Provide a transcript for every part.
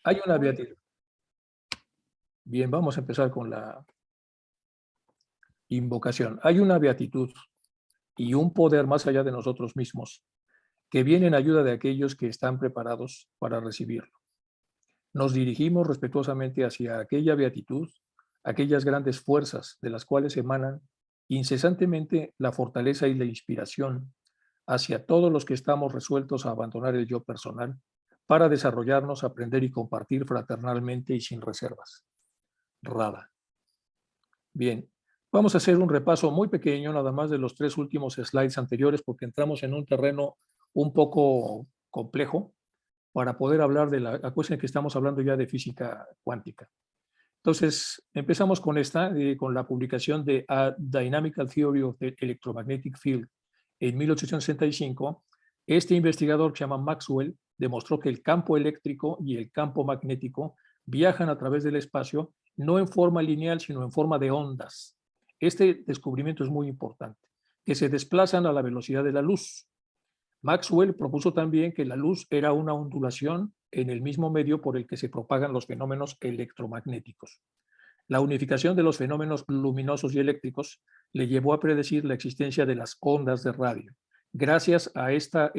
Hay una beatitud. Bien, vamos a empezar con la invocación. Hay una beatitud y un poder más allá de nosotros mismos que viene en ayuda de aquellos que están preparados para recibirlo. Nos dirigimos respetuosamente hacia aquella beatitud, aquellas grandes fuerzas de las cuales emanan incesantemente la fortaleza y la inspiración hacia todos los que estamos resueltos a abandonar el yo personal para desarrollarnos, aprender y compartir fraternalmente y sin reservas. Rada. Bien, vamos a hacer un repaso muy pequeño, nada más de los 3 últimos slides anteriores, porque entramos en un terreno un poco complejo para poder hablar de la cuestión que estamos hablando ya de física cuántica. Entonces, empezamos con esta, con la publicación de A Dynamical Theory of the Electromagnetic Field en 1865. Este investigador que se llama Maxwell demostró que el campo eléctrico y el campo magnético viajan a través del espacio, no en forma lineal, sino en forma de ondas. Este descubrimiento es muy importante, que se desplazan a la velocidad de la luz. Maxwell propuso también que la luz era una ondulación en el mismo medio por el que se propagan los fenómenos electromagnéticos. La unificación de los fenómenos luminosos y eléctricos le llevó a predecir la existencia de las ondas de radio. Gracias a esta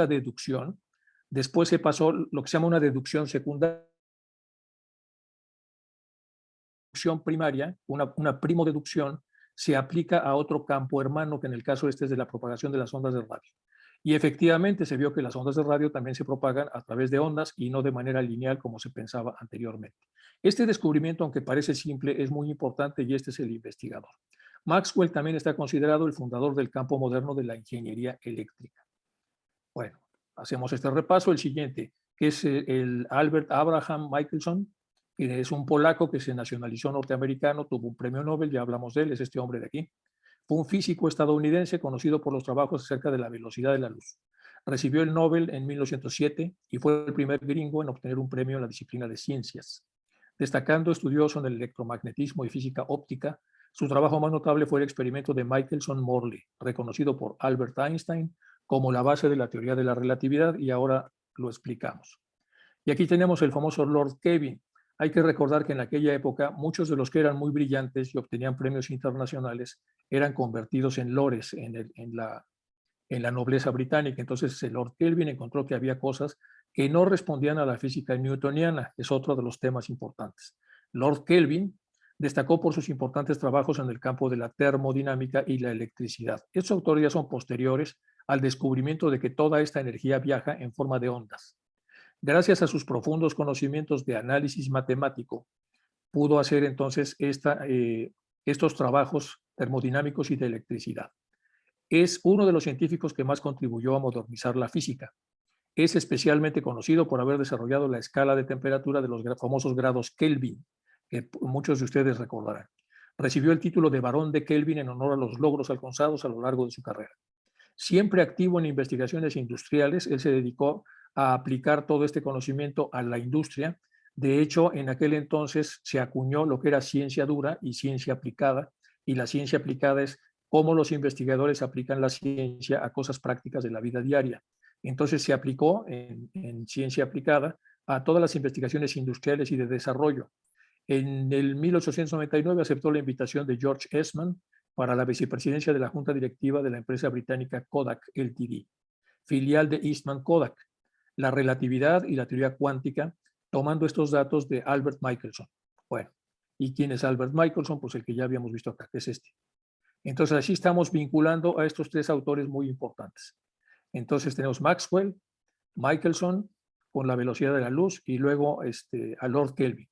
deducción, después se pasó lo que se llama una deducción secundaria, primaria, una primodeducción, se aplica a otro campo hermano, que en el caso este es de la propagación de las ondas de radio. Y efectivamente se vio que las ondas de radio también se propagan a través de ondas y no de manera lineal como se pensaba anteriormente. Este descubrimiento, aunque parece simple, es muy importante y este es el investigador. Maxwell también está considerado el fundador del campo moderno de la ingeniería eléctrica. Bueno, hacemos este repaso. El siguiente, que es el Albert Abraham Michelson, que es un polaco que se nacionalizó norteamericano, tuvo un premio Nobel, ya hablamos de él, es este hombre de aquí. Fue un físico estadounidense conocido por los trabajos acerca de la velocidad de la luz. Recibió el Nobel en 1907 y fue el primer gringo en obtener un premio en la disciplina de ciencias. Destacando estudioso en el electromagnetismo y física óptica, su trabajo más notable fue el experimento de Michelson-Morley, reconocido por Albert Einstein como la base de la teoría de la relatividad, y ahora lo explicamos. Y aquí tenemos el famoso Lord Kelvin. Hay que recordar que en aquella época muchos de los que eran muy brillantes y obtenían premios internacionales eran convertidos en lores en la nobleza británica. Entonces el Lord Kelvin encontró que había cosas que no respondían a la física newtoniana, es otro de los temas importantes. Lord Kelvin destacó por sus importantes trabajos en el campo de la termodinámica y la electricidad. Estos autores ya son posteriores al descubrimiento de que toda esta energía viaja en forma de ondas. Gracias a sus profundos conocimientos de análisis matemático, pudo hacer entonces estos trabajos termodinámicos y de electricidad. Es uno de los científicos que más contribuyó a modernizar la física. Es especialmente conocido por haber desarrollado la escala de temperatura de los famosos grados Kelvin, que muchos de ustedes recordarán. Recibió el título de Barón de Kelvin en honor a los logros alcanzados a lo largo de su carrera. Siempre activo en investigaciones industriales, él se dedicó a aplicar todo este conocimiento a la industria. De hecho, en aquel entonces se acuñó lo que era ciencia dura y ciencia aplicada, y la ciencia aplicada es cómo los investigadores aplican la ciencia a cosas prácticas de la vida diaria. Entonces se aplicó en ciencia aplicada a todas las investigaciones industriales y de desarrollo. En el 1899 aceptó la invitación de George Eastman para la vicepresidencia de la junta directiva de la empresa británica Kodak Ltd, filial de Eastman Kodak, la relatividad y la teoría cuántica, tomando estos datos de Albert Michelson. Bueno, ¿y quién es Albert Michelson? Pues el que ya habíamos visto acá, que es este. Entonces, así estamos vinculando a estos 3 autores muy importantes. Entonces, tenemos Maxwell, Michelson, con la velocidad de la luz, y luego a Lord Kelvin.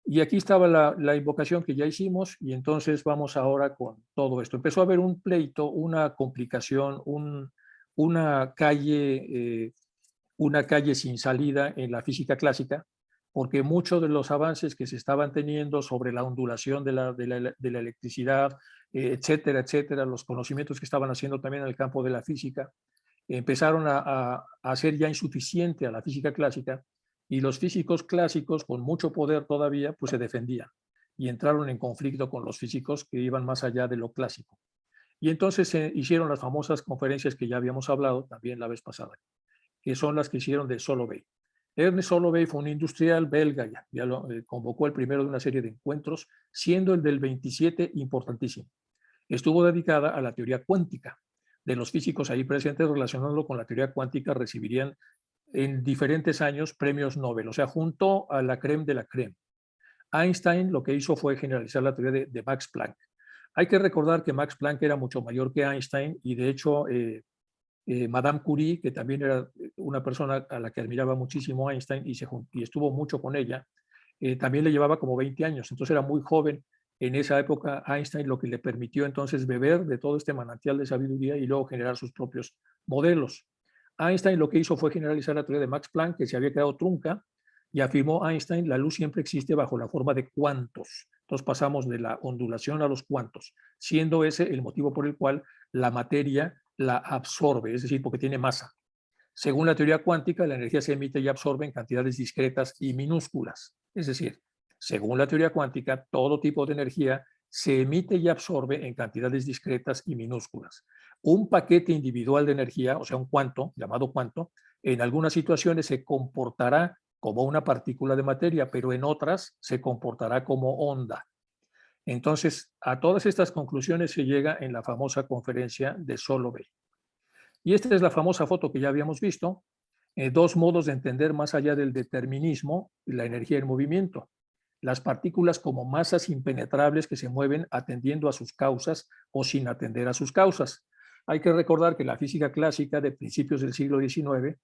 Y aquí estaba la invocación que ya hicimos, y entonces vamos ahora con todo esto. Empezó a haber un pleito, una complicación, una calle sin salida en la física clásica, porque muchos de los avances que se estaban teniendo sobre la ondulación de la electricidad, etcétera, etcétera, los conocimientos que estaban haciendo también en el campo de la física, empezaron a ser ya insuficiente a la física clásica, y los físicos clásicos, con mucho poder todavía, pues se defendían y entraron en conflicto con los físicos que iban más allá de lo clásico. Y entonces se hicieron las famosas conferencias que ya habíamos hablado también la vez pasada, que son las que hicieron de Solovey. Ernest Solovey fue un industrial belga, ya lo convocó el primero de una serie de encuentros, siendo el del 27 importantísimo. Estuvo dedicada a la teoría cuántica. De los físicos ahí presentes, relacionándolo con la teoría cuántica, recibirían en diferentes años premios Nobel, o sea, junto a la crème de la crème. Einstein lo que hizo fue generalizar la teoría de Max Planck. Hay que recordar que Max Planck era mucho mayor que Einstein y de hecho Madame Curie, que también era una persona a la que admiraba muchísimo Einstein y estuvo mucho con ella, también le llevaba como 20 años, entonces era muy joven en esa época Einstein, lo que le permitió entonces beber de todo este manantial de sabiduría y luego generar sus propios modelos. Einstein lo que hizo fue generalizar la teoría de Max Planck, que se había quedado trunca, y afirmó Einstein, la luz siempre existe bajo la forma de cuantos. Entonces pasamos de la ondulación a los cuantos, siendo ese el motivo por el cual la materia la absorbe, es decir, porque tiene masa. Según la teoría cuántica, la energía se emite y absorbe en cantidades discretas y minúsculas. Es decir, según la teoría cuántica, todo tipo de energía se emite y absorbe en cantidades discretas y minúsculas. Un paquete individual de energía, o sea, un cuanto, llamado cuanto, en algunas situaciones se comportará como una partícula de materia, pero en otras se comportará como onda. Entonces, a todas estas conclusiones se llega en la famosa conferencia de Solovey. Y esta es la famosa foto que ya habíamos visto, dos modos de entender más allá del determinismo y la energía en movimiento. Las partículas como masas impenetrables que se mueven atendiendo a sus causas o sin atender a sus causas. Hay que recordar que la física clásica de principios del siglo XIX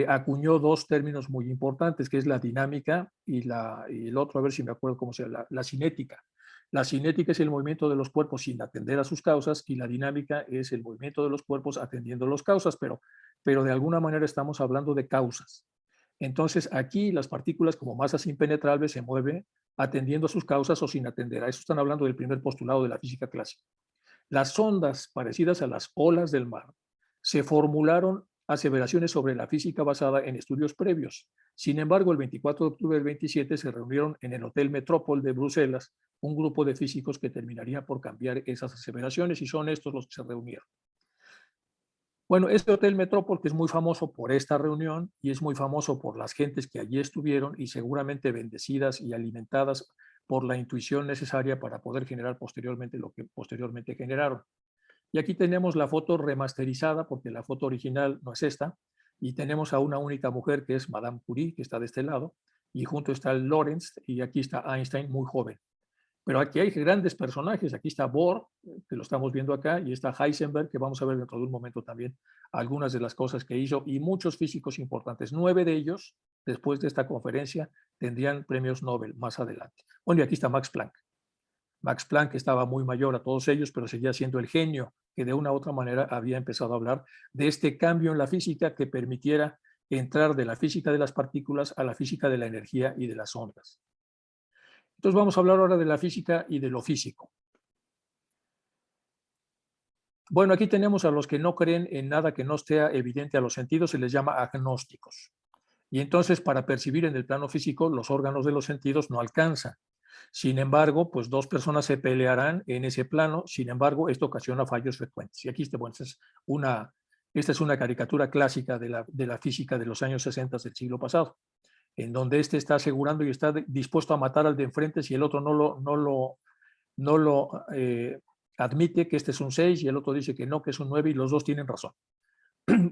acuñó dos términos muy importantes, que es la dinámica y el otro, a ver si me acuerdo cómo se llama, la cinética. La cinética es el movimiento de los cuerpos sin atender a sus causas y la dinámica es el movimiento de los cuerpos atendiendo a las causas, pero de alguna manera estamos hablando de causas. Entonces, aquí las partículas como masas impenetrables se mueven atendiendo a sus causas o sin atender. A eso están hablando del primer postulado de la física clásica. Las ondas parecidas a las olas del mar se formularon aseveraciones sobre la física basada en estudios previos. Sin embargo, el 24 de octubre del 27 se reunieron en el Hotel Metrópol de Bruselas un grupo de físicos que terminaría por cambiar esas aseveraciones y son estos los que se reunieron. Bueno, este Hotel Metrópol, que es muy famoso por esta reunión y es muy famoso por las gentes que allí estuvieron y seguramente bendecidas y alimentadas por la intuición necesaria para poder generar posteriormente lo que posteriormente generaron. Y aquí tenemos la foto remasterizada, porque la foto original no es esta, y tenemos a una única mujer que es Madame Curie, que está de este lado, y junto está el Lorentz, y aquí está Einstein muy joven. Pero aquí hay grandes personajes, aquí está Bohr, que lo estamos viendo acá, y está Heisenberg, que vamos a ver dentro de un momento también algunas de las cosas que hizo, y muchos físicos importantes. 9 de ellos, después de esta conferencia, tendrían premios Nobel más adelante. Bueno, y aquí está Max Planck. Max Planck estaba muy mayor a todos ellos, pero seguía siendo el genio que de una u otra manera había empezado a hablar de este cambio en la física que permitiera entrar de la física de las partículas a la física de la energía y de las ondas. Entonces vamos a hablar ahora de la física y de lo físico. Bueno, aquí tenemos a los que no creen en nada que no esté evidente a los sentidos, se les llama agnósticos. Y entonces para percibir en el plano físico los órganos de los sentidos no alcanzan. Sin embargo, pues dos personas se pelearán en ese plano, sin embargo, esto ocasiona fallos frecuentes. Y aquí está, bueno, esta es una caricatura clásica de la física de los años 60 del siglo pasado, en donde este está asegurando y está dispuesto a matar al de enfrente si el otro no lo admite que este es un 6 y el otro dice que no, que es un 9 y los dos tienen razón.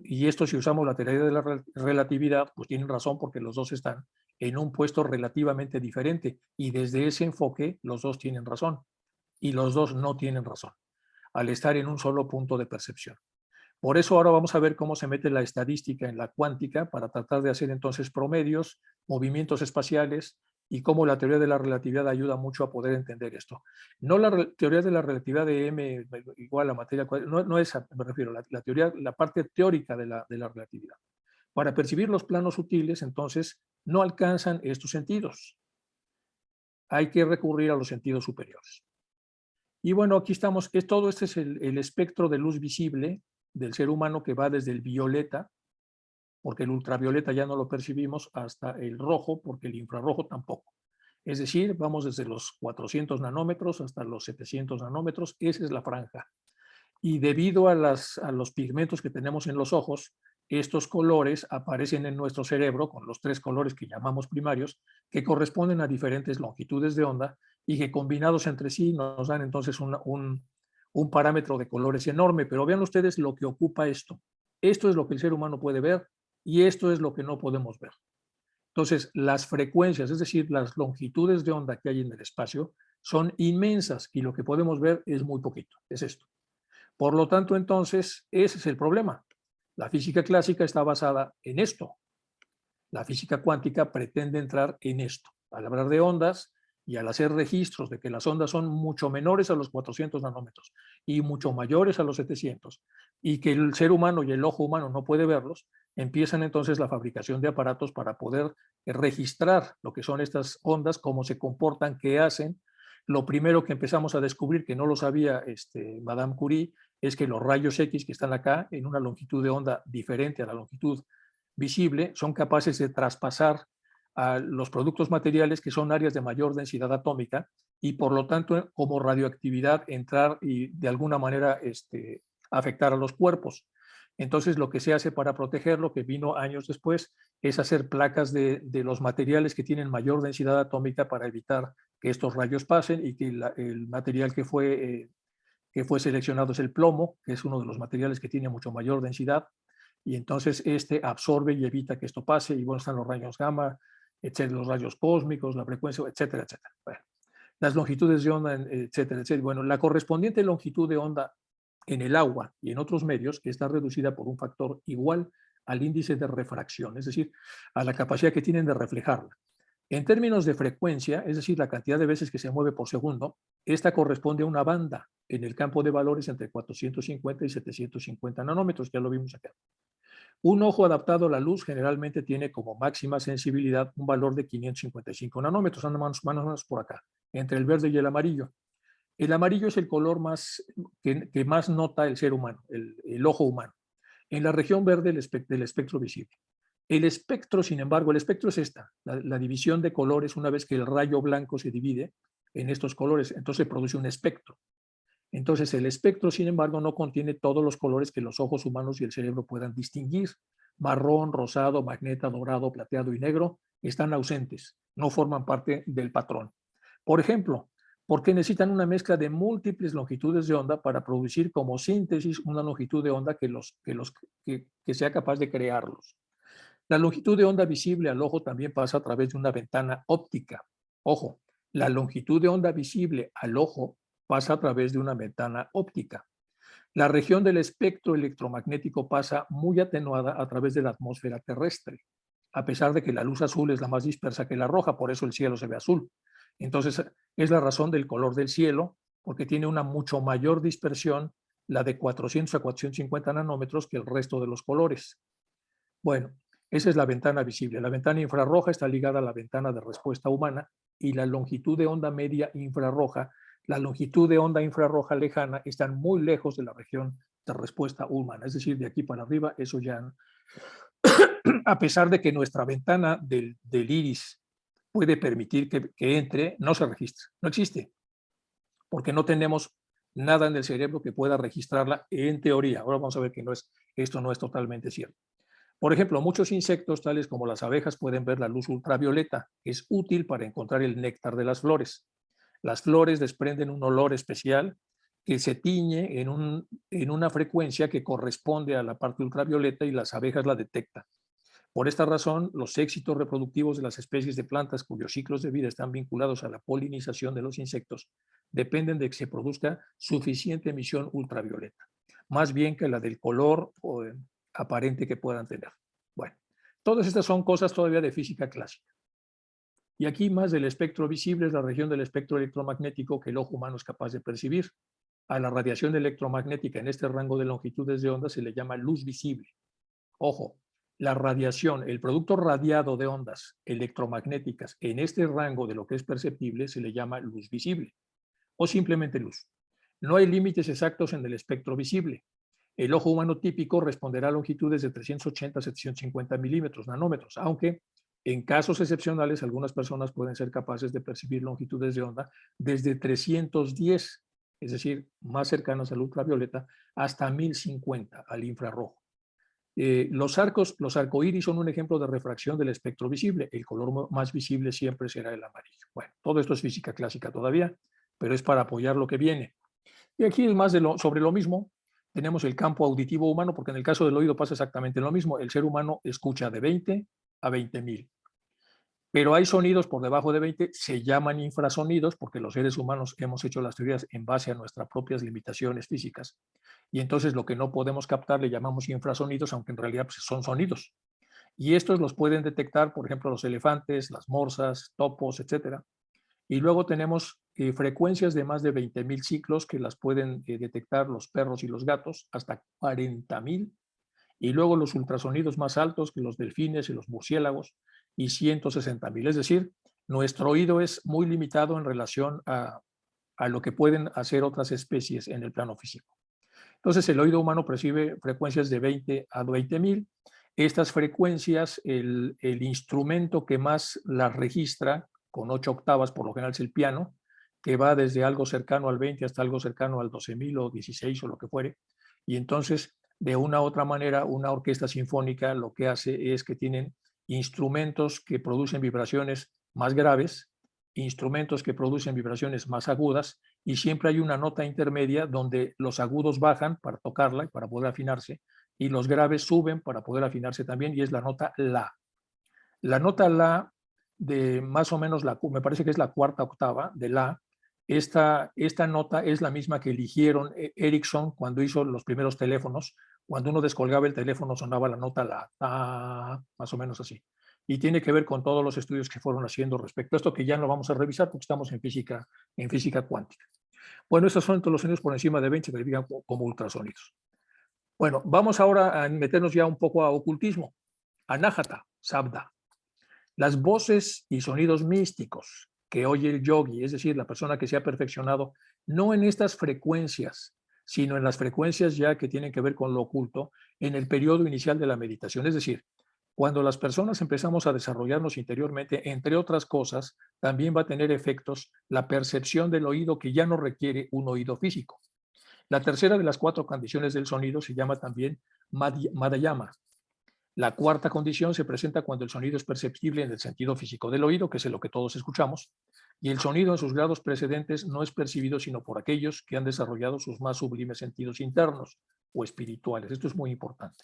Y esto, si usamos la teoría de la relatividad, pues tienen razón porque los dos están en un puesto relativamente diferente y desde ese enfoque los dos tienen razón y los dos no tienen razón al estar en un solo punto de percepción. Por eso ahora vamos a ver cómo se mete la estadística en la cuántica para tratar de hacer entonces promedios, movimientos espaciales y cómo la teoría de la relatividad ayuda mucho a poder entender esto. No la teoría de la relatividad de M igual a materia, no esa me refiero, la teoría, la parte teórica de la relatividad. Para percibir los planos sutiles, entonces, no alcanzan estos sentidos. Hay que recurrir a los sentidos superiores. Y bueno, aquí estamos, todo este es el espectro de luz visible del ser humano que va desde el violeta, porque el ultravioleta ya no lo percibimos, hasta el rojo, porque el infrarrojo tampoco. Es decir, vamos desde los 400 nanómetros hasta los 700 nanómetros, esa es la franja. Y debido a los pigmentos que tenemos en los ojos, estos colores aparecen en nuestro cerebro con los 3 colores que llamamos primarios, que corresponden a diferentes longitudes de onda y que combinados entre sí nos dan entonces un parámetro de colores enorme. Pero vean ustedes lo que ocupa esto. Esto es lo que el ser humano puede ver y esto es lo que no podemos ver. Entonces, las frecuencias, es decir, las longitudes de onda que hay en el espacio, son inmensas y lo que podemos ver es muy poquito, es esto. Por lo tanto, entonces, ese es el problema. La física clásica está basada en esto. La física cuántica pretende entrar en esto. Al hablar de ondas y al hacer registros de que las ondas son mucho menores a los 400 nanómetros y mucho mayores a los 700 y que el ser humano y el ojo humano no puede verlos, empiezan entonces la fabricación de aparatos para poder registrar lo que son estas ondas, cómo se comportan, qué hacen. Lo primero que empezamos a descubrir, que no lo sabía Madame Curie, es que los rayos X que están acá en una longitud de onda diferente a la longitud visible son capaces de traspasar a los productos materiales que son áreas de mayor densidad atómica y por lo tanto como radioactividad entrar y de alguna manera afectar a los cuerpos. Entonces lo que se hace para protegerlo, que vino años después, es hacer placas de los materiales que tienen mayor densidad atómica para evitar que estos rayos pasen y que el material que fue seleccionado es el plomo, que es uno de los materiales que tiene mucho mayor densidad, y entonces absorbe y evita que esto pase, y bueno, están los rayos gamma, etcétera, los rayos cósmicos, la frecuencia, etcétera, etcétera. Bueno, las longitudes de onda, etcétera, etcétera. Bueno, la correspondiente longitud de onda en el agua y en otros medios está reducida por un factor igual al índice de refracción, es decir, a la capacidad que tienen de reflejarla. En términos de frecuencia, es decir, la cantidad de veces que se mueve por segundo, esta corresponde a una banda en el campo de valores entre 450 y 750 nanómetros, ya lo vimos acá. Un ojo adaptado a la luz generalmente tiene como máxima sensibilidad un valor de 555 nanómetros, anda más o menos por acá, entre el verde y el amarillo. El amarillo es el color que más nota el ser humano, el ojo humano. En la región verde del espectro visible. El espectro, sin embargo, el espectro es la división de colores una vez que el rayo blanco se divide en estos colores, entonces produce un espectro. Entonces el espectro, sin embargo, no contiene todos los colores que los ojos humanos y el cerebro puedan distinguir. Marrón, rosado, magneta, dorado, plateado y negro están ausentes, no forman parte del patrón. Por ejemplo, porque necesitan una mezcla de múltiples longitudes de onda para producir como síntesis una longitud de onda que sea capaz de crearlos. La longitud de onda visible al ojo también pasa a través de una ventana óptica. Ojo, la longitud de onda visible al ojo pasa a través de una ventana óptica. La región del espectro electromagnético pasa muy atenuada a través de la atmósfera terrestre, a pesar de que la luz azul es la más dispersa que la roja, por eso el cielo se ve azul. Entonces, es la razón del color del cielo, porque tiene una mucho mayor dispersión, la de 400 a 450 nanómetros, que el resto de los colores. Bueno, esa es la ventana visible. La ventana infrarroja está ligada a la ventana de respuesta humana y la longitud de onda media infrarroja, la longitud de onda infrarroja lejana están muy lejos de la región de respuesta humana. Es decir, de aquí para arriba, eso ya, a pesar de que nuestra ventana del iris puede permitir que entre, no se registra, no existe, porque no tenemos nada en el cerebro que pueda registrarla en teoría. Ahora vamos a ver que esto no es totalmente cierto. Por ejemplo, muchos insectos, tales como las abejas, pueden ver la luz ultravioleta, que es útil para encontrar el néctar de las flores. Las flores desprenden un olor especial que se tiñe en una frecuencia que corresponde a la parte ultravioleta y las abejas la detectan. Por esta razón, los éxitos reproductivos de las especies de plantas cuyos ciclos de vida están vinculados a la polinización de los insectos dependen de que se produzca suficiente emisión ultravioleta, más bien que la del color aparente que puedan tener. Bueno, todas estas son cosas todavía de física clásica. Y aquí más del espectro visible es la región del espectro electromagnético que el ojo humano es capaz de percibir. A la radiación electromagnética en este rango de longitudes de onda se le llama luz visible. Ojo, la radiación, el producto radiado de ondas electromagnéticas en este rango de lo que es perceptible se le llama luz visible o simplemente luz. No hay límites exactos en el espectro visible. El ojo humano típico responderá a longitudes de 380 a 750 milímetros, nanómetros, aunque en casos excepcionales algunas personas pueden ser capaces de percibir longitudes de onda desde 310, es decir, más cercanas al ultravioleta, hasta 1050 al infrarrojo. Los arcoíris son un ejemplo de refracción del espectro visible. El color más visible siempre será el amarillo. Bueno, todo esto es física clásica todavía, pero es para apoyar lo que viene. Y aquí es más sobre lo mismo. Tenemos el campo auditivo humano, porque en el caso del oído pasa exactamente lo mismo. El ser humano escucha de 20 a 20.000. Pero hay sonidos por debajo de 20, se llaman infrasonidos, porque los seres humanos hemos hecho las teorías en base a nuestras propias limitaciones físicas. Y entonces lo que no podemos captar le llamamos infrasonidos, aunque en realidad pues, son sonidos. Y estos los pueden detectar, por ejemplo, los elefantes, las morsas, topos, etcétera. Y luego tenemos frecuencias de más de 20.000 ciclos que las pueden detectar los perros y los gatos, hasta 40.000. Y luego los ultrasonidos más altos que los delfines y los murciélagos, y 160.000. Es decir, nuestro oído es muy limitado en relación a lo que pueden hacer otras especies en el plano físico. Entonces, el oído humano percibe frecuencias de 20 a 20.000. Estas frecuencias, el instrumento que más las registra, con 8 octavas, por lo general es el piano, que va desde algo cercano al 20 hasta algo cercano al 12.000 o 16 o lo que fuere. Y entonces, de una u otra manera, una orquesta sinfónica lo que hace es que tienen instrumentos que producen vibraciones más graves, instrumentos que producen vibraciones más agudas, y siempre hay una nota intermedia donde los agudos bajan para tocarla y para poder afinarse, y los graves suben para poder afinarse también, y es la nota La. La nota La de más o menos, me parece que es la cuarta octava de La. Esta nota es la misma que eligieron Ericsson cuando hizo los primeros teléfonos. Cuando uno descolgaba el teléfono sonaba la nota La, más o menos así. Y tiene que ver con todos los estudios que fueron haciendo respecto a esto, que ya no vamos a revisar porque estamos en física cuántica. Bueno, estos son todos los sonidos por encima de 20, se califican como ultrasonidos. Bueno, vamos ahora a meternos ya un poco a ocultismo. Anájata, sabda. Las voces y sonidos místicos que oye el yogi, es decir, la persona que se ha perfeccionado, no en estas frecuencias, sino en las frecuencias ya que tienen que ver con lo oculto, en el periodo inicial de la meditación. Es decir, cuando las personas empezamos a desarrollarnos interiormente, entre otras cosas, también va a tener efectos la percepción del oído, que ya no requiere un oído físico. La tercera de las 4 condiciones del sonido se llama también Madhyama. La cuarta condición se presenta cuando el sonido es perceptible en el sentido físico del oído, que es lo que todos escuchamos, y el sonido en sus grados precedentes no es percibido sino por aquellos que han desarrollado sus más sublimes sentidos internos o espirituales. Esto es muy importante.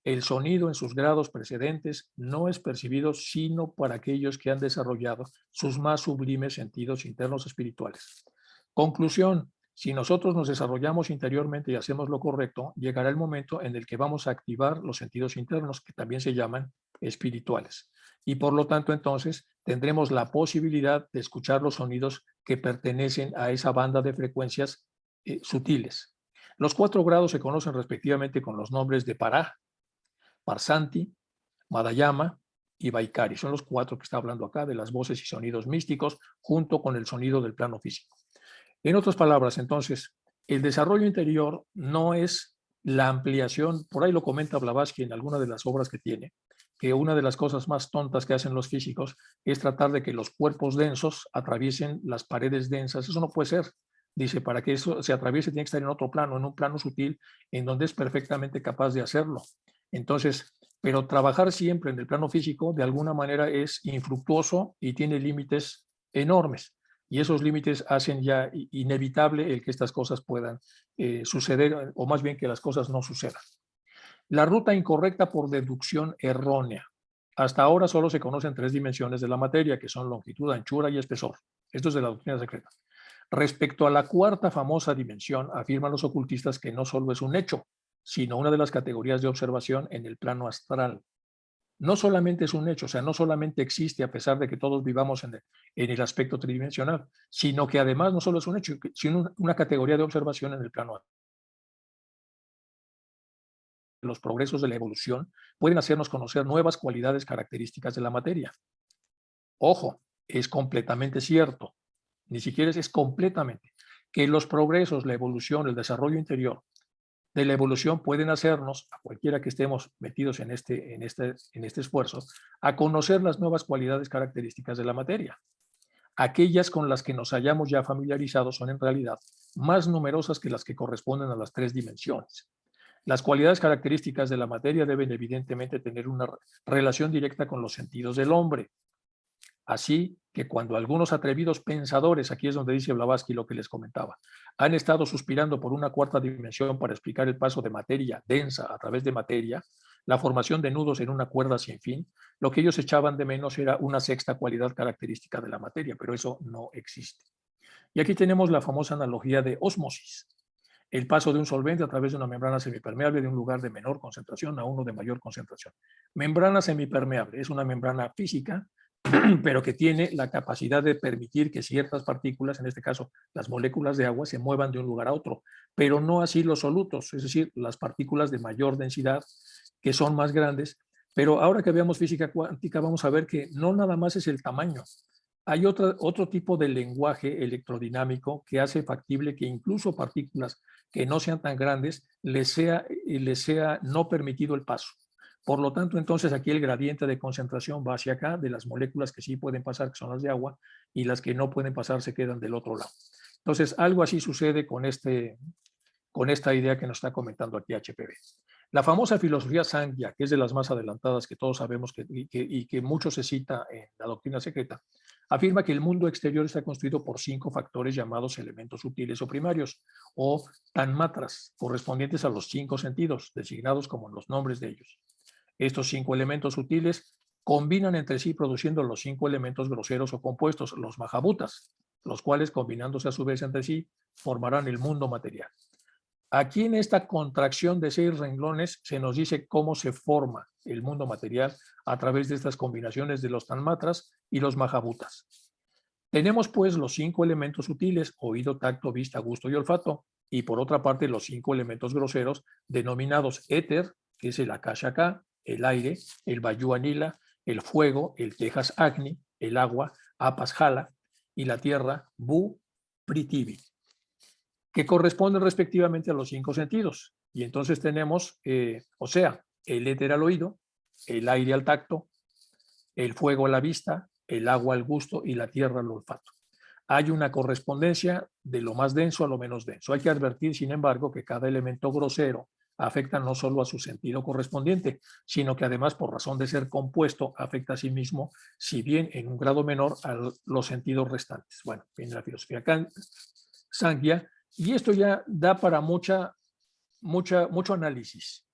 El sonido en sus grados precedentes no es percibido sino por aquellos que han desarrollado sus más sublimes sentidos internos espirituales. Conclusión: si nosotros nos desarrollamos interiormente y hacemos lo correcto, llegará el momento en el que vamos a activar los sentidos internos, que también se llaman espirituales. Y por lo tanto, entonces, tendremos la posibilidad de escuchar los sonidos que pertenecen a esa banda de frecuencias sutiles. Los 4 grados se conocen respectivamente con los nombres de Pará, Parsanti, Madhyama y Vaikari. Son los 4 que está hablando acá, de las voces y sonidos místicos, junto con el sonido del plano físico. En otras palabras, entonces, el desarrollo interior no es la ampliación, por ahí lo comenta Blavatsky en alguna de las obras que tiene, que una de las cosas más tontas que hacen los físicos es tratar de que los cuerpos densos atraviesen las paredes densas. Eso no puede ser. Dice, para que eso se atraviese tiene que estar en otro plano, en un plano sutil, en donde es perfectamente capaz de hacerlo. Entonces, pero trabajar siempre en el plano físico de alguna manera es infructuoso y tiene límites enormes. Y esos límites hacen ya inevitable el que estas cosas puedan suceder, o más bien que las cosas no sucedan. La ruta incorrecta por deducción errónea. Hasta ahora solo se conocen 3 dimensiones de la materia, que son longitud, anchura y espesor. Esto es de la doctrina secreta. Respecto a la cuarta famosa dimensión, afirman los ocultistas que no solo es un hecho, sino una de las categorías de observación en el plano astral. No solamente es un hecho, o sea, no solamente existe a pesar de que todos vivamos en el aspecto tridimensional, sino que además no solo es un hecho, sino una categoría de observación en el plano astral. Los progresos de la evolución pueden hacernos conocer nuevas cualidades características de la materia. Ojo, es completamente cierto, ni siquiera es completamente, que los progresos, la evolución, el desarrollo interior de la evolución pueden hacernos, a cualquiera que estemos metidos en este esfuerzo, a conocer las nuevas cualidades características de la materia. Aquellas con las que nos hayamos ya familiarizado son en realidad más numerosas que las que corresponden a las 3 dimensiones. Las cualidades características de la materia deben evidentemente tener una relación directa con los sentidos del hombre. Así que cuando algunos atrevidos pensadores, aquí es donde dice Blavatsky lo que les comentaba, han estado suspirando por una cuarta dimensión para explicar el paso de materia densa a través de materia, la formación de nudos en una cuerda sin fin, lo que ellos echaban de menos era una sexta cualidad característica de la materia, pero eso no existe. Y aquí tenemos la famosa analogía de ósmosis, el paso de un solvente a través de una membrana semipermeable de un lugar de menor concentración a uno de mayor concentración. Membrana semipermeable es una membrana física, pero que tiene la capacidad de permitir que ciertas partículas, en este caso las moléculas de agua, se muevan de un lugar a otro, pero no así los solutos, es decir, las partículas de mayor densidad, que son más grandes. Pero ahora que veamos física cuántica, vamos a ver que no nada más es el tamaño. Hay otro tipo de lenguaje electrodinámico que hace factible que incluso partículas que no sean tan grandes les sea no permitido el paso. Por lo tanto, entonces aquí el gradiente de concentración va hacia acá, de las moléculas que sí pueden pasar, que son las de agua, y las que no pueden pasar se quedan del otro lado. Entonces, algo así sucede con esta idea que nos está comentando aquí HPV. La famosa filosofía Sankhya, que es de las más adelantadas que todos sabemos y que mucho se cita en la doctrina secreta, afirma que el mundo exterior está construido por 5 factores llamados elementos sutiles o primarios, o tanmatras, correspondientes a los 5 sentidos, designados como los nombres de ellos. Estos 5 elementos sutiles combinan entre sí produciendo los 5 elementos groseros o compuestos, los mahabhutas, los cuales combinándose a su vez entre sí formarán el mundo material. Aquí en esta contracción de 6 renglones se nos dice cómo se forma el mundo material a través de estas combinaciones de los tanmatras y los mahabhutas. Tenemos pues los 5 elementos sutiles, oído, tacto, vista, gusto y olfato, y por otra parte los 5 elementos groseros denominados éter, que es el akashaka, el aire, el vayu anila, el fuego, el tejas agni, el agua, apas jala, y la tierra, bu prithvi, que corresponden respectivamente a los 5 sentidos. Y entonces tenemos, o sea, el éter al oído, el aire al tacto, el fuego a la vista, el agua al gusto y la tierra al olfato. Hay una correspondencia de lo más denso a lo menos denso. Hay que advertir, sin embargo, que cada elemento grosero afecta no solo a su sentido correspondiente, sino que además, por razón de ser compuesto, afecta a sí mismo, si bien en un grado menor, a los sentidos restantes. Bueno, viene la filosofía Sankhya, y esto ya da para mucho análisis.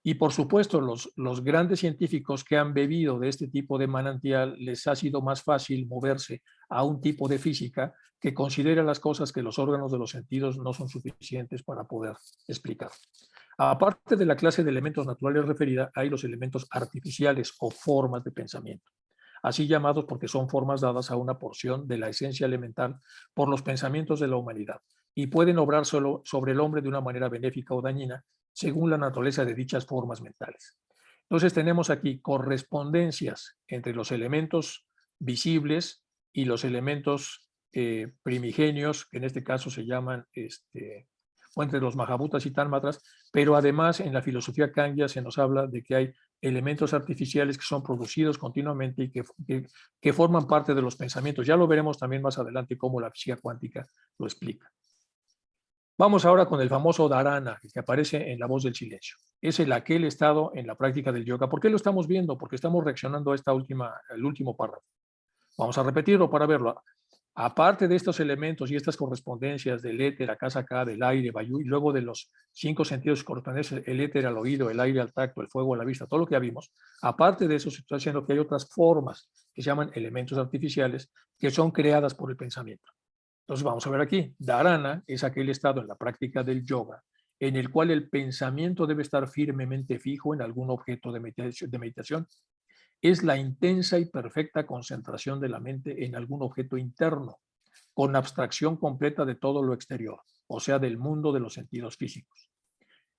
Y por supuesto, los grandes científicos que han bebido de este tipo de manantial les ha sido más fácil moverse a un tipo de física que considera las cosas que los órganos de los sentidos no son suficientes para poder explicar. Aparte de la clase de elementos naturales referida, hay los elementos artificiales o formas de pensamiento, así llamados porque son formas dadas a una porción de la esencia elemental por los pensamientos de la humanidad y pueden obrar solo sobre el hombre de una manera benéfica o dañina según la naturaleza de dichas formas mentales. Entonces tenemos aquí correspondencias entre los elementos visibles y los elementos primigenios, que en este caso se llaman, o entre los mahabhutas y tánmatras, pero además en la filosofía Kanya se nos habla de que hay elementos artificiales que son producidos continuamente y que forman parte de los pensamientos. Ya lo veremos también más adelante cómo la física cuántica lo explica. Vamos ahora con el famoso dharana, que aparece en La Voz del Silencio. Es aquel estado en la práctica del yoga. ¿Por qué lo estamos viendo? Porque estamos reaccionando a el último párrafo. Vamos a repetirlo para verlo. Aparte de estos elementos y estas correspondencias del éter, akashaka, del aire, vayu, y luego de los 5 sentidos correspondientes, el éter al oído, el aire al tacto, el fuego a la vista, todo lo que ya vimos, aparte de eso se está diciendo que hay otras formas que se llaman elementos artificiales que son creadas por el pensamiento. Entonces vamos a ver aquí, dharana es aquel estado en la práctica del yoga en el cual el pensamiento debe estar firmemente fijo en algún objeto de meditación. Es la intensa y perfecta concentración de la mente en algún objeto interno, con abstracción completa de todo lo exterior, o sea, del mundo de los sentidos físicos.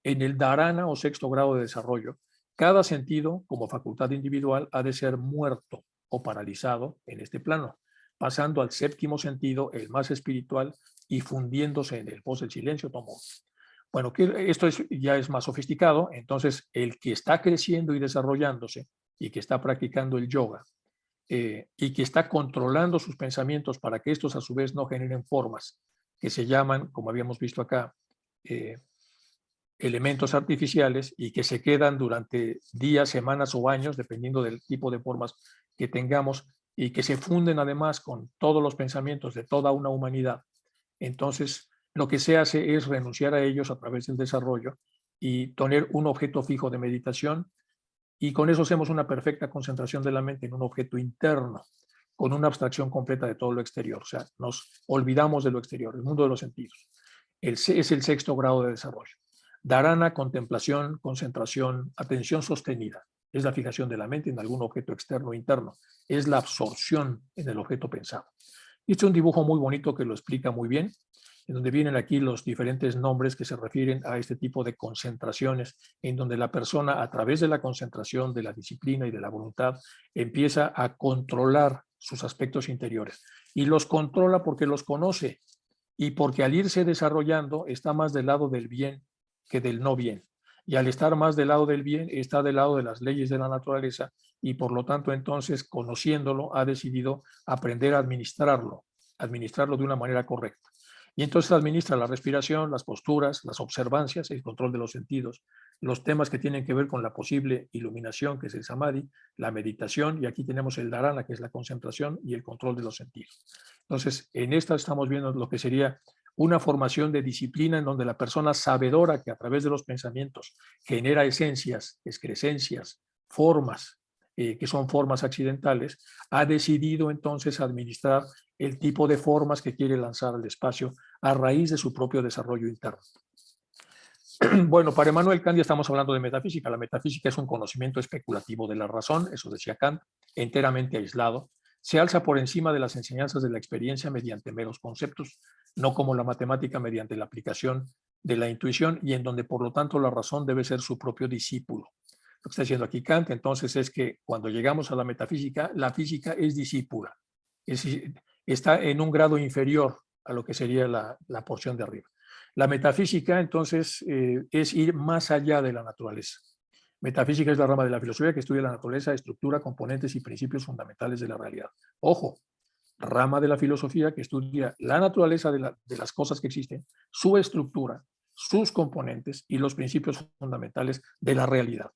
En el dharana o sexto grado de desarrollo, cada sentido, como facultad individual, ha de ser muerto o paralizado en este plano, pasando al séptimo sentido, el más espiritual, y fundiéndose en el voz del silencio tomó. Bueno, esto ya es más sofisticado, entonces el que está creciendo y desarrollándose y que está practicando el yoga y que está controlando sus pensamientos para que estos a su vez no generen formas que se llaman, como habíamos visto acá, elementos artificiales y que se quedan durante días, semanas o años, dependiendo del tipo de formas que tengamos, y que se funden además con todos los pensamientos de toda una humanidad. Entonces, lo que se hace es renunciar a ellos a través del desarrollo y tener un objeto fijo de meditación, y con eso hacemos una perfecta concentración de la mente en un objeto interno, con una abstracción completa de todo lo exterior. O sea, nos olvidamos de lo exterior, el mundo de los sentidos. Es el sexto grado de desarrollo. Dharana, contemplación, concentración, atención sostenida. Es la fijación de la mente en algún objeto externo o interno. Es la absorción en el objeto pensado. Y este es un dibujo muy bonito que lo explica muy bien, en donde vienen aquí los diferentes nombres que se refieren a este tipo de concentraciones, en donde la persona, a través de la concentración, de la disciplina y de la voluntad, empieza a controlar sus aspectos interiores. Y los controla porque los conoce y porque al irse desarrollando está más del lado del bien que del no bien. Y al estar más del lado del bien, está del lado de las leyes de la naturaleza, y por lo tanto entonces, conociéndolo, ha decidido aprender a administrarlo de una manera correcta. Y entonces administra la respiración, las posturas, las observancias, el control de los sentidos, los temas que tienen que ver con la posible iluminación, que es el samadhi, la meditación, y aquí tenemos el dharana, que es la concentración y el control de los sentidos. Entonces, en esta estamos viendo lo que sería una formación de disciplina en donde la persona sabedora que a través de los pensamientos genera esencias, excrescencias, formas, que son formas accidentales, ha decidido entonces administrar el tipo de formas que quiere lanzar al espacio a raíz de su propio desarrollo interno. Bueno, para Emmanuel Kant ya estamos hablando de metafísica. La metafísica es un conocimiento especulativo de la razón, eso decía Kant, enteramente aislado. Se alza por encima de las enseñanzas de la experiencia mediante meros conceptos, no como la matemática mediante la aplicación de la intuición, y en donde por lo tanto la razón debe ser su propio discípulo. Lo que está diciendo aquí Kant entonces es que cuando llegamos a la metafísica, la física es discípula, está en un grado inferior a lo que sería la porción de arriba. La metafísica, entonces, es ir más allá de la naturaleza. Metafísica es la rama de la filosofía que estudia la naturaleza, estructura, componentes y principios fundamentales de la realidad. Ojo, rama de la filosofía que estudia la naturaleza de las cosas que existen, su estructura, sus componentes y los principios fundamentales de la realidad.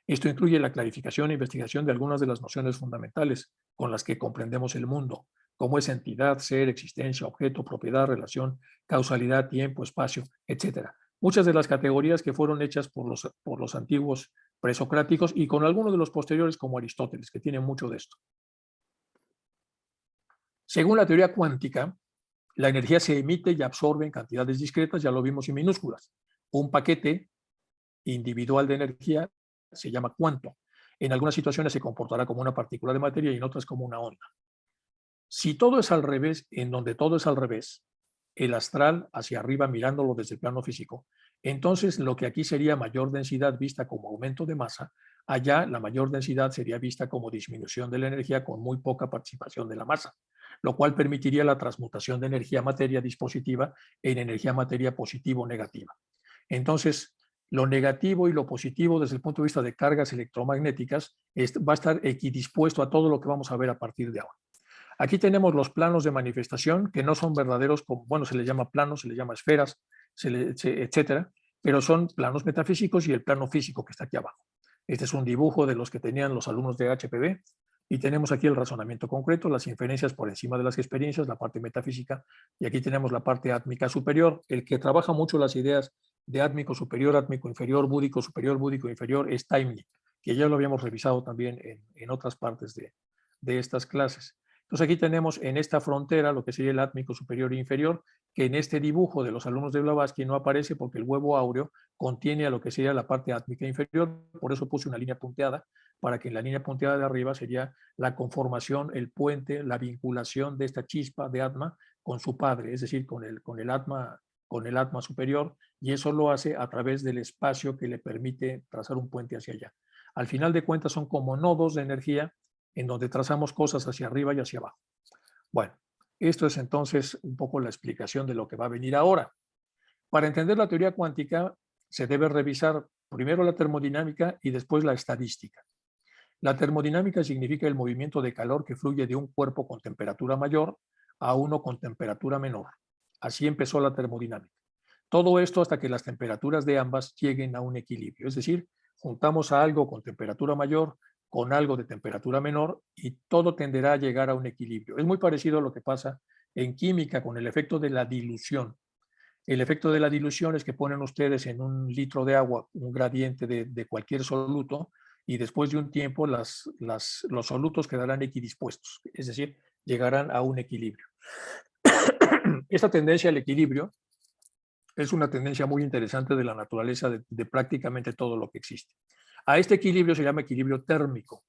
Esto incluye la clarificación e investigación de algunas de las nociones fundamentales con las que comprendemos el mundo, como es entidad, ser, existencia, objeto, propiedad, relación, causalidad, tiempo, espacio, etc. Muchas de las categorías que fueron hechas por los antiguos presocráticos y con algunos de los posteriores como Aristóteles, que tienen mucho de esto. Según la teoría cuántica, la energía se emite y absorbe en cantidades discretas, ya lo vimos en minúsculas. Un paquete individual de energía se llama cuanto. En algunas situaciones se comportará como una partícula de materia y en otras como una onda. Si todo es al revés, en donde todo es al revés, el astral hacia arriba mirándolo desde el plano físico, entonces lo que aquí sería mayor densidad vista como aumento de masa, allá la mayor densidad sería vista como disminución de la energía con muy poca participación de la masa, lo cual permitiría la transmutación de energía materia dispositiva en energía materia positivo o negativa. Entonces, lo negativo y lo positivo desde el punto de vista de cargas electromagnéticas va a estar equidispuesto a todo lo que vamos a ver a partir de ahora. Aquí tenemos los planos de manifestación, que no son verdaderos, bueno, se les llama planos, se les llama esferas, etcétera, pero son planos metafísicos y el plano físico que está aquí abajo. Este es un dibujo de los que tenían los alumnos de HPB, y tenemos aquí el razonamiento concreto, las inferencias por encima de las experiencias, la parte metafísica, y aquí tenemos la parte átmica superior. El que trabaja mucho las ideas de átmico superior, átmico inferior, búdico superior, búdico inferior, es Taimni, que ya lo habíamos revisado también en otras partes de estas clases. Entonces aquí tenemos en esta frontera lo que sería el átmico superior e inferior, que en este dibujo de los alumnos de Blavatsky no aparece porque el huevo áureo contiene a lo que sería la parte átmica inferior, por eso puse una línea punteada, para que en la línea punteada de arriba sería la conformación, el puente, la vinculación de esta chispa de Atma con su padre, es decir, con el Atma superior, y eso lo hace a través del espacio que le permite trazar un puente hacia allá. Al final de cuentas son como nodos de energía en donde trazamos cosas hacia arriba y hacia abajo. Bueno, esto es entonces un poco la explicación de lo que va a venir ahora. Para entender la teoría cuántica se debe revisar primero la termodinámica y después la estadística. La termodinámica significa el movimiento de calor que fluye de un cuerpo con temperatura mayor a uno con temperatura menor. Así empezó la termodinámica. Todo esto hasta que las temperaturas de ambas lleguen a un equilibrio. Es decir, juntamos a algo con temperatura mayor con algo de temperatura menor y todo tenderá a llegar a un equilibrio. Es muy parecido a lo que pasa en química con el efecto de la dilución. El efecto de la dilución es que ponen ustedes en un litro de agua un gradiente de cualquier soluto y después de un tiempo los solutos quedarán equidispuestos, es decir, llegarán a un equilibrio. Esta tendencia al equilibrio es una tendencia muy interesante de la naturaleza de prácticamente todo lo que existe. A este equilibrio se llama equilibrio térmico.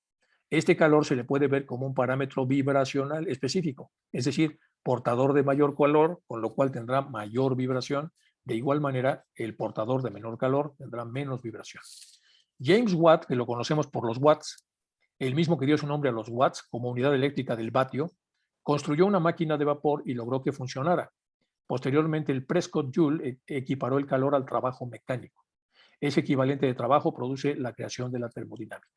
Este calor se le puede ver como un parámetro vibracional específico, es decir, portador de mayor calor, con lo cual tendrá mayor vibración. De igual manera, el portador de menor calor tendrá menos vibración. James Watt, que lo conocemos por los watts, el mismo que dio su nombre a los watts como unidad eléctrica del vatio, construyó una máquina de vapor y logró que funcionara. Posteriormente, el Prescott Joule equiparó el calor al trabajo mecánico. Ese equivalente de trabajo produce la creación de la termodinámica.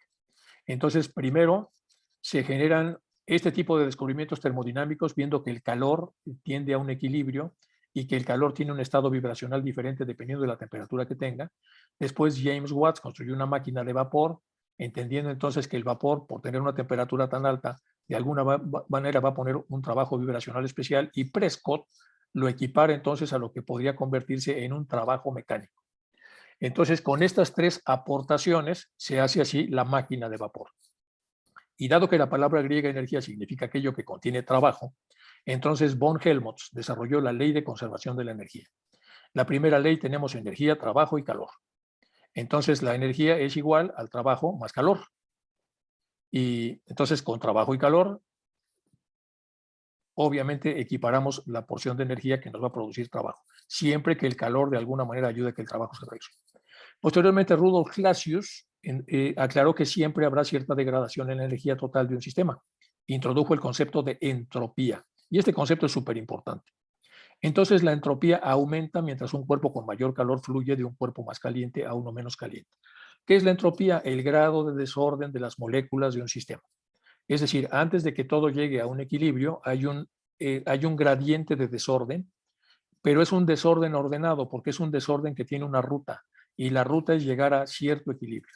Entonces, primero se generan este tipo de descubrimientos termodinámicos viendo que el calor tiende a un equilibrio y que el calor tiene un estado vibracional diferente dependiendo de la temperatura que tenga. Después James Watt construyó una máquina de vapor, entendiendo entonces que el vapor, por tener una temperatura tan alta, de alguna manera va a poner un trabajo vibracional especial, y Prescott lo equipara entonces a lo que podría convertirse en un trabajo mecánico. Entonces, con estas tres aportaciones se hace así la máquina de vapor. Y dado que la palabra griega energía significa aquello que contiene trabajo, entonces von Helmholtz desarrolló la ley de conservación de la energía. La primera ley tenemos energía, trabajo y calor. Entonces, la energía es igual al trabajo más calor. Y entonces, con trabajo y calor, obviamente equiparamos la porción de energía que nos va a producir trabajo, siempre que el calor de alguna manera ayude a que el trabajo se realice. Posteriormente, Rudolf Clausius aclaró que siempre habrá cierta degradación en la energía total de un sistema. Introdujo el concepto de entropía, y este concepto es súper importante. Entonces, la entropía aumenta mientras un cuerpo con mayor calor fluye de un cuerpo más caliente a uno menos caliente. ¿Qué es la entropía? El grado de desorden de las moléculas de un sistema. Es decir, antes de que todo llegue a un equilibrio, hay un gradiente de desorden, pero es un desorden ordenado porque es un desorden que tiene una ruta y la ruta es llegar a cierto equilibrio.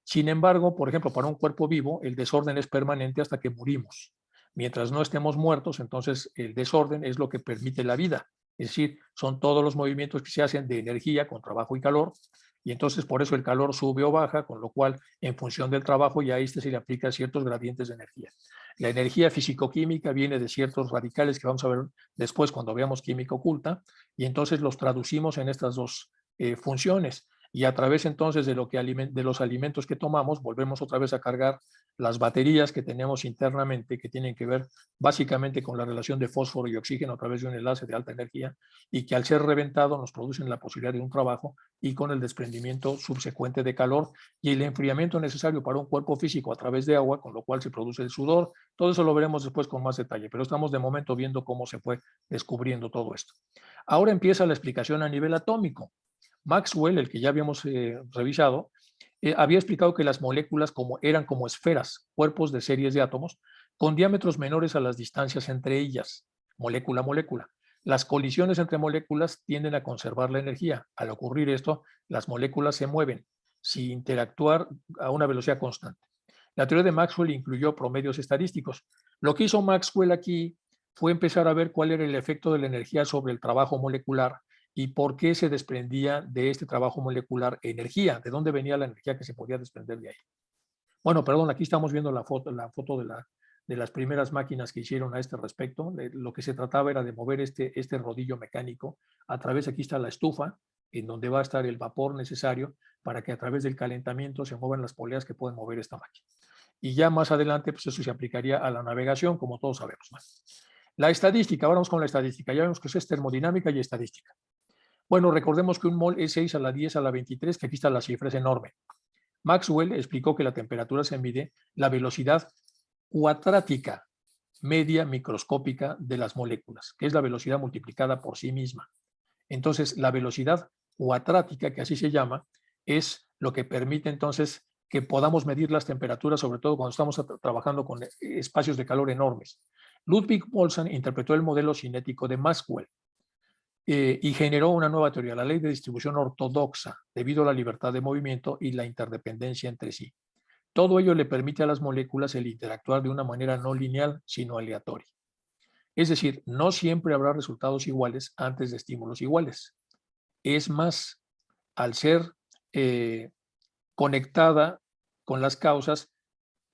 Sin embargo, por ejemplo, para un cuerpo vivo, el desorden es permanente hasta que morimos. Mientras no estemos muertos, entonces el desorden es lo que permite la vida. Es decir, son todos los movimientos que se hacen de energía con trabajo y calor, y entonces por eso el calor sube o baja, con lo cual en función del trabajo ya a este se le aplica ciertos gradientes de energía. La energía físico-química viene de ciertos radicales que vamos a ver después cuando veamos química oculta, y entonces los traducimos en estas dos funciones. Y a través entonces de los alimentos que tomamos, volvemos otra vez a cargar las baterías que tenemos internamente, que tienen que ver básicamente con la relación de fósforo y oxígeno a través de un enlace de alta energía, y que al ser reventado nos producen la posibilidad de un trabajo y con el desprendimiento subsecuente de calor y el enfriamiento necesario para un cuerpo físico a través de agua, con lo cual se produce el sudor. Todo eso lo veremos después con más detalle, pero estamos de momento viendo cómo se fue descubriendo todo esto. Ahora empieza la explicación a nivel atómico. Maxwell, el que ya habíamos revisado, había explicado que las moléculas eran como esferas, cuerpos de series de átomos, con diámetros menores a las distancias entre ellas, molécula a molécula. Las colisiones entre moléculas tienden a conservar la energía. Al ocurrir esto, las moléculas se mueven sin interactuar a una velocidad constante. La teoría de Maxwell incluyó promedios estadísticos. Lo que hizo Maxwell aquí fue empezar a ver cuál era el efecto de la energía sobre el trabajo molecular y por qué se desprendía de este trabajo molecular energía, de dónde venía la energía que se podía desprender de ahí. Bueno, perdón, aquí estamos viendo la foto de las primeras máquinas que hicieron a este respecto. Lo que se trataba era de mover este rodillo mecánico. A través, aquí está la estufa, en donde va a estar el vapor necesario para que a través del calentamiento se muevan las poleas que pueden mover esta máquina. Y ya más adelante, pues eso se aplicaría a la navegación, como todos sabemos. La estadística, ahora vamos con la estadística. Ya vemos que eso es termodinámica y estadística. Bueno, recordemos que un mol es 6 a la 10 a la 23, que aquí está la cifra, es enorme. Maxwell explicó que la temperatura se mide la velocidad cuadrática media microscópica de las moléculas, que es la velocidad multiplicada por sí misma. Entonces, la velocidad cuadrática, que así se llama, es lo que permite entonces que podamos medir las temperaturas, sobre todo cuando estamos trabajando con espacios de calor enormes. Ludwig Boltzmann interpretó el modelo cinético de Maxwell. y generó una nueva teoría, la ley de distribución ortodoxa, debido a la libertad de movimiento y la interdependencia entre sí. Todo ello le permite a las moléculas el interactuar de una manera no lineal, sino aleatoria. Es decir, no siempre habrá resultados iguales antes de estímulos iguales. Es más, al ser conectada con las causas,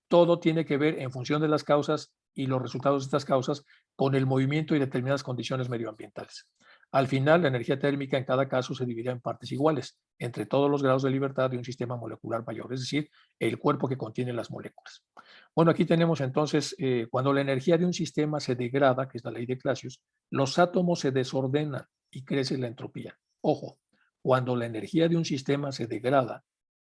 todo tiene que ver en función de las causas y los resultados de estas causas con el movimiento y determinadas condiciones medioambientales. Al final, la energía térmica en cada caso se dividirá en partes iguales entre todos los grados de libertad de un sistema molecular mayor, es decir, el cuerpo que contiene las moléculas. Bueno, aquí tenemos entonces, cuando la energía de un sistema se degrada, que es la ley de Clausius, los átomos se desordenan y crece la entropía. Ojo, cuando la energía de un sistema se degrada,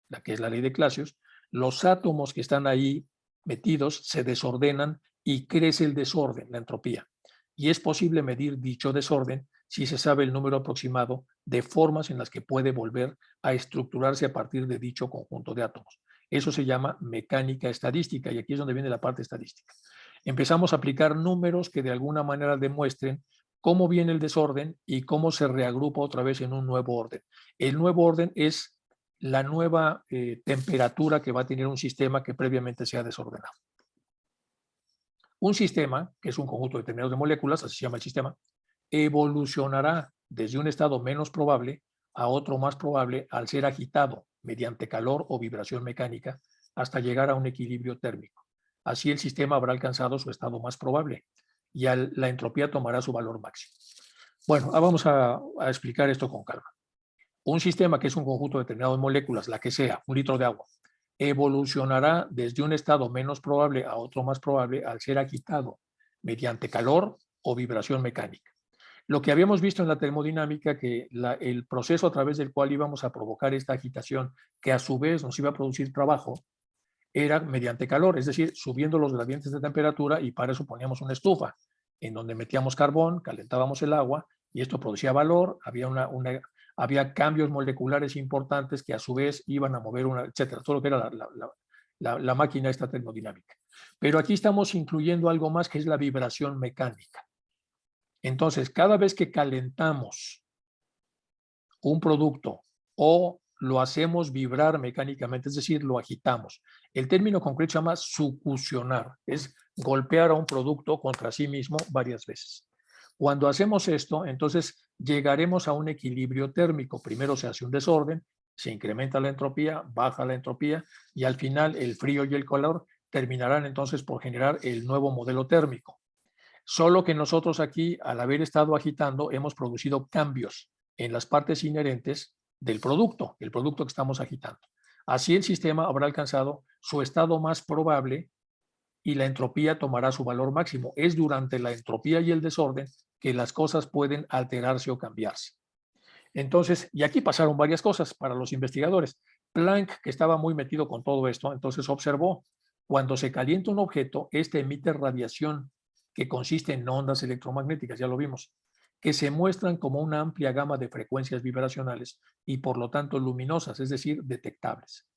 la que es la ley de Clausius, los átomos que están ahí metidos se desordenan y crece el desorden, la entropía. Y es posible medir dicho desorden si se sabe el número aproximado de formas en las que puede volver a estructurarse a partir de dicho conjunto de átomos. Eso se llama mecánica estadística y aquí es donde viene la parte estadística. Empezamos a aplicar números que de alguna manera demuestren cómo viene el desorden y cómo se reagrupa otra vez en un nuevo orden. El nuevo orden es la nueva temperatura que va a tener un sistema que previamente se ha desordenado. Un sistema, que es un conjunto determinado de moléculas, así se llama el sistema, evolucionará desde un estado menos probable a otro más probable al ser agitado mediante calor o vibración mecánica hasta llegar a un equilibrio térmico. Así el sistema habrá alcanzado su estado más probable y la entropía tomará su valor máximo. Bueno, vamos a explicar esto con calma. Un sistema que es un conjunto determinado de moléculas, la que sea, un litro de agua, evolucionará desde un estado menos probable a otro más probable al ser agitado mediante calor o vibración mecánica. Lo que habíamos visto en la termodinámica, que el proceso a través del cual íbamos a provocar esta agitación, que a su vez nos iba a producir trabajo, era mediante calor, es decir, subiendo los gradientes de temperatura, y para eso poníamos una estufa en donde metíamos carbón, calentábamos el agua y esto producía valor, había cambios moleculares importantes que a su vez iban a mover etcétera, todo lo que era la máquina esta termodinámica. Pero aquí estamos incluyendo algo más que es la vibración mecánica. Entonces, cada vez que calentamos un producto o lo hacemos vibrar mecánicamente, es decir, lo agitamos. El término concreto se llama succionar, es golpear a un producto contra sí mismo varias veces. Cuando hacemos esto, entonces llegaremos a un equilibrio térmico. Primero se hace un desorden, se incrementa la entropía, baja la entropía y al final el frío y el calor terminarán entonces por generar el nuevo modelo térmico. Solo que nosotros aquí, al haber estado agitando, hemos producido cambios en las partes inherentes del producto, el producto que estamos agitando. Así el sistema habrá alcanzado su estado más probable y la entropía tomará su valor máximo. Es durante la entropía y el desorden que las cosas pueden alterarse o cambiarse. Entonces, y aquí pasaron varias cosas para los investigadores. Planck, que estaba muy metido con todo esto, entonces observó, cuando se calienta un objeto, este emite radiación que consiste en ondas electromagnéticas, ya lo vimos, que se muestran como una amplia gama de frecuencias vibracionales y por lo tanto luminosas, es decir, detectables.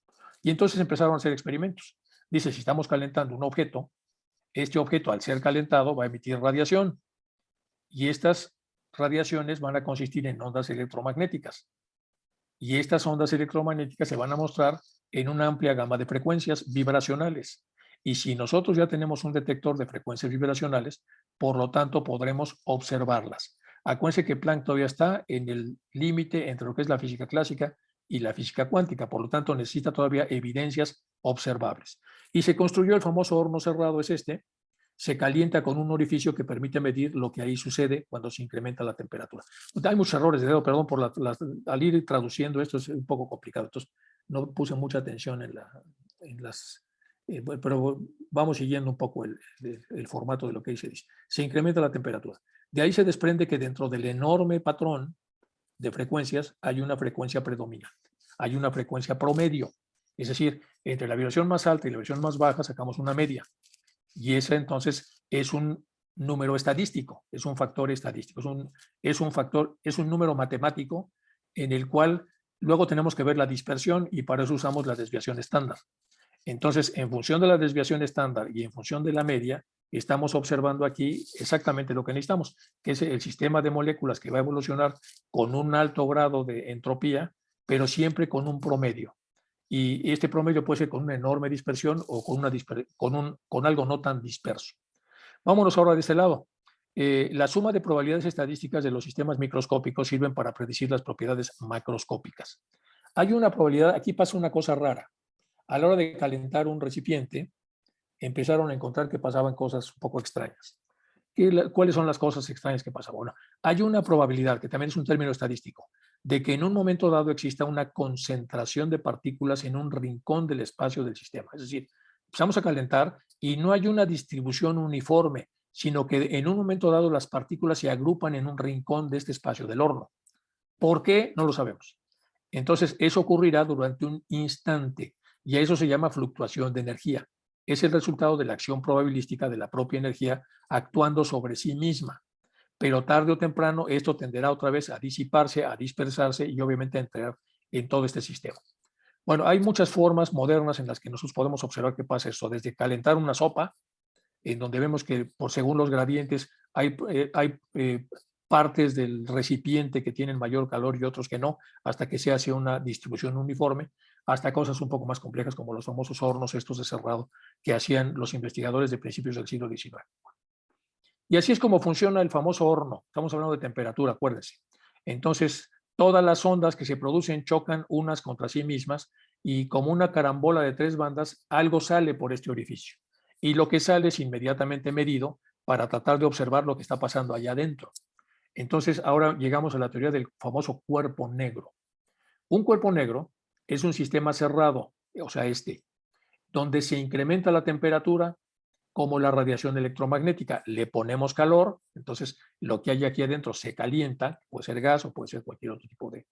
Y entonces empezaron a hacer experimentos. Dice, si estamos calentando un objeto, este objeto al ser calentado va a emitir radiación y estas radiaciones van a consistir en ondas electromagnéticas. Y estas ondas electromagnéticas se van a mostrar en una amplia gama de frecuencias vibracionales. Y si nosotros ya tenemos un detector de frecuencias vibracionales, por lo tanto podremos observarlas. Acuérdense que Planck todavía está en el límite entre lo que es la física clásica y la física cuántica, por lo tanto necesita todavía evidencias observables. Y se construyó el famoso horno cerrado, es este, se calienta con un orificio que permite medir lo que ahí sucede cuando se incrementa la temperatura. Hay muchos errores de dedo, perdón, al ir traduciendo esto es un poco complicado, entonces no puse mucha atención en las... pero vamos siguiendo un poco el formato de lo que ahí se dice. Se incrementa la temperatura. De ahí se desprende que dentro del enorme patrón de frecuencias hay una frecuencia predominante, hay una frecuencia promedio. Es decir, entre la vibración más alta y la vibración más baja sacamos una media. Y ese entonces es un número estadístico, es un factor estadístico, es un número matemático en el cual luego tenemos que ver la dispersión y para eso usamos la desviación estándar. Entonces, en función de la desviación estándar y en función de la media, estamos observando aquí exactamente lo que necesitamos, que es el sistema de moléculas que va a evolucionar con un alto grado de entropía, pero siempre con un promedio. Y este promedio puede ser con una enorme dispersión o con algo no tan disperso. Vámonos ahora de este lado. La suma de probabilidades estadísticas de los sistemas microscópicos sirven para predecir las propiedades macroscópicas. Hay una probabilidad, aquí pasa una cosa rara. A la hora de calentar un recipiente, empezaron a encontrar que pasaban cosas un poco extrañas. ¿Cuáles son las cosas extrañas que pasan? Bueno, hay una probabilidad, que también es un término estadístico, de que en un momento dado exista una concentración de partículas en un rincón del espacio del sistema. Es decir, empezamos a calentar y no hay una distribución uniforme, sino que en un momento dado las partículas se agrupan en un rincón de este espacio del horno. ¿Por qué? No lo sabemos. Entonces, eso ocurrirá durante un instante y a eso se llama fluctuación de energía. Es el resultado de la acción probabilística de la propia energía actuando sobre sí misma. Pero tarde o temprano esto tenderá otra vez a disiparse, a dispersarse y obviamente a entrar en todo este sistema. Bueno, hay muchas formas modernas en las que nosotros podemos observar qué pasa esto, desde calentar una sopa, en donde vemos que según los gradientes hay partes del recipiente que tienen mayor calor y otros que no, hasta que se hace una distribución uniforme, hasta cosas un poco más complejas como los famosos hornos estos de cerrado que hacían los investigadores de principios del siglo XIX. Y así es como funciona el famoso horno. Estamos hablando de temperatura, acuérdense. Entonces, todas las ondas que se producen chocan unas contra sí mismas y como una carambola de 3 bandas, algo sale por este orificio. Y lo que sale es inmediatamente medido para tratar de observar lo que está pasando allá adentro. Entonces, ahora llegamos a la teoría del famoso cuerpo negro. Un cuerpo negro es un sistema cerrado, o sea, donde se incrementa la temperatura como la radiación electromagnética. Le ponemos calor, entonces lo que hay aquí adentro se calienta, puede ser gas o puede ser cualquier otro tipo de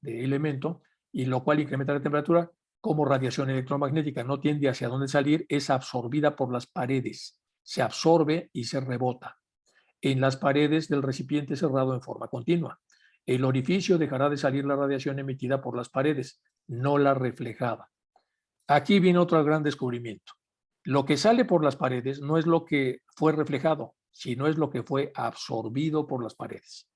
elemento, y lo cual incrementa la temperatura. Como radiación electromagnética no tiende hacia dónde salir, es absorbida por las paredes, se absorbe y se rebota en las paredes del recipiente cerrado en forma continua. El orificio dejará de salir la radiación emitida por las paredes, no la reflejada. Aquí viene otro gran descubrimiento. Lo que sale por las paredes no es lo que fue reflejado, sino es lo que fue absorbido por las paredes.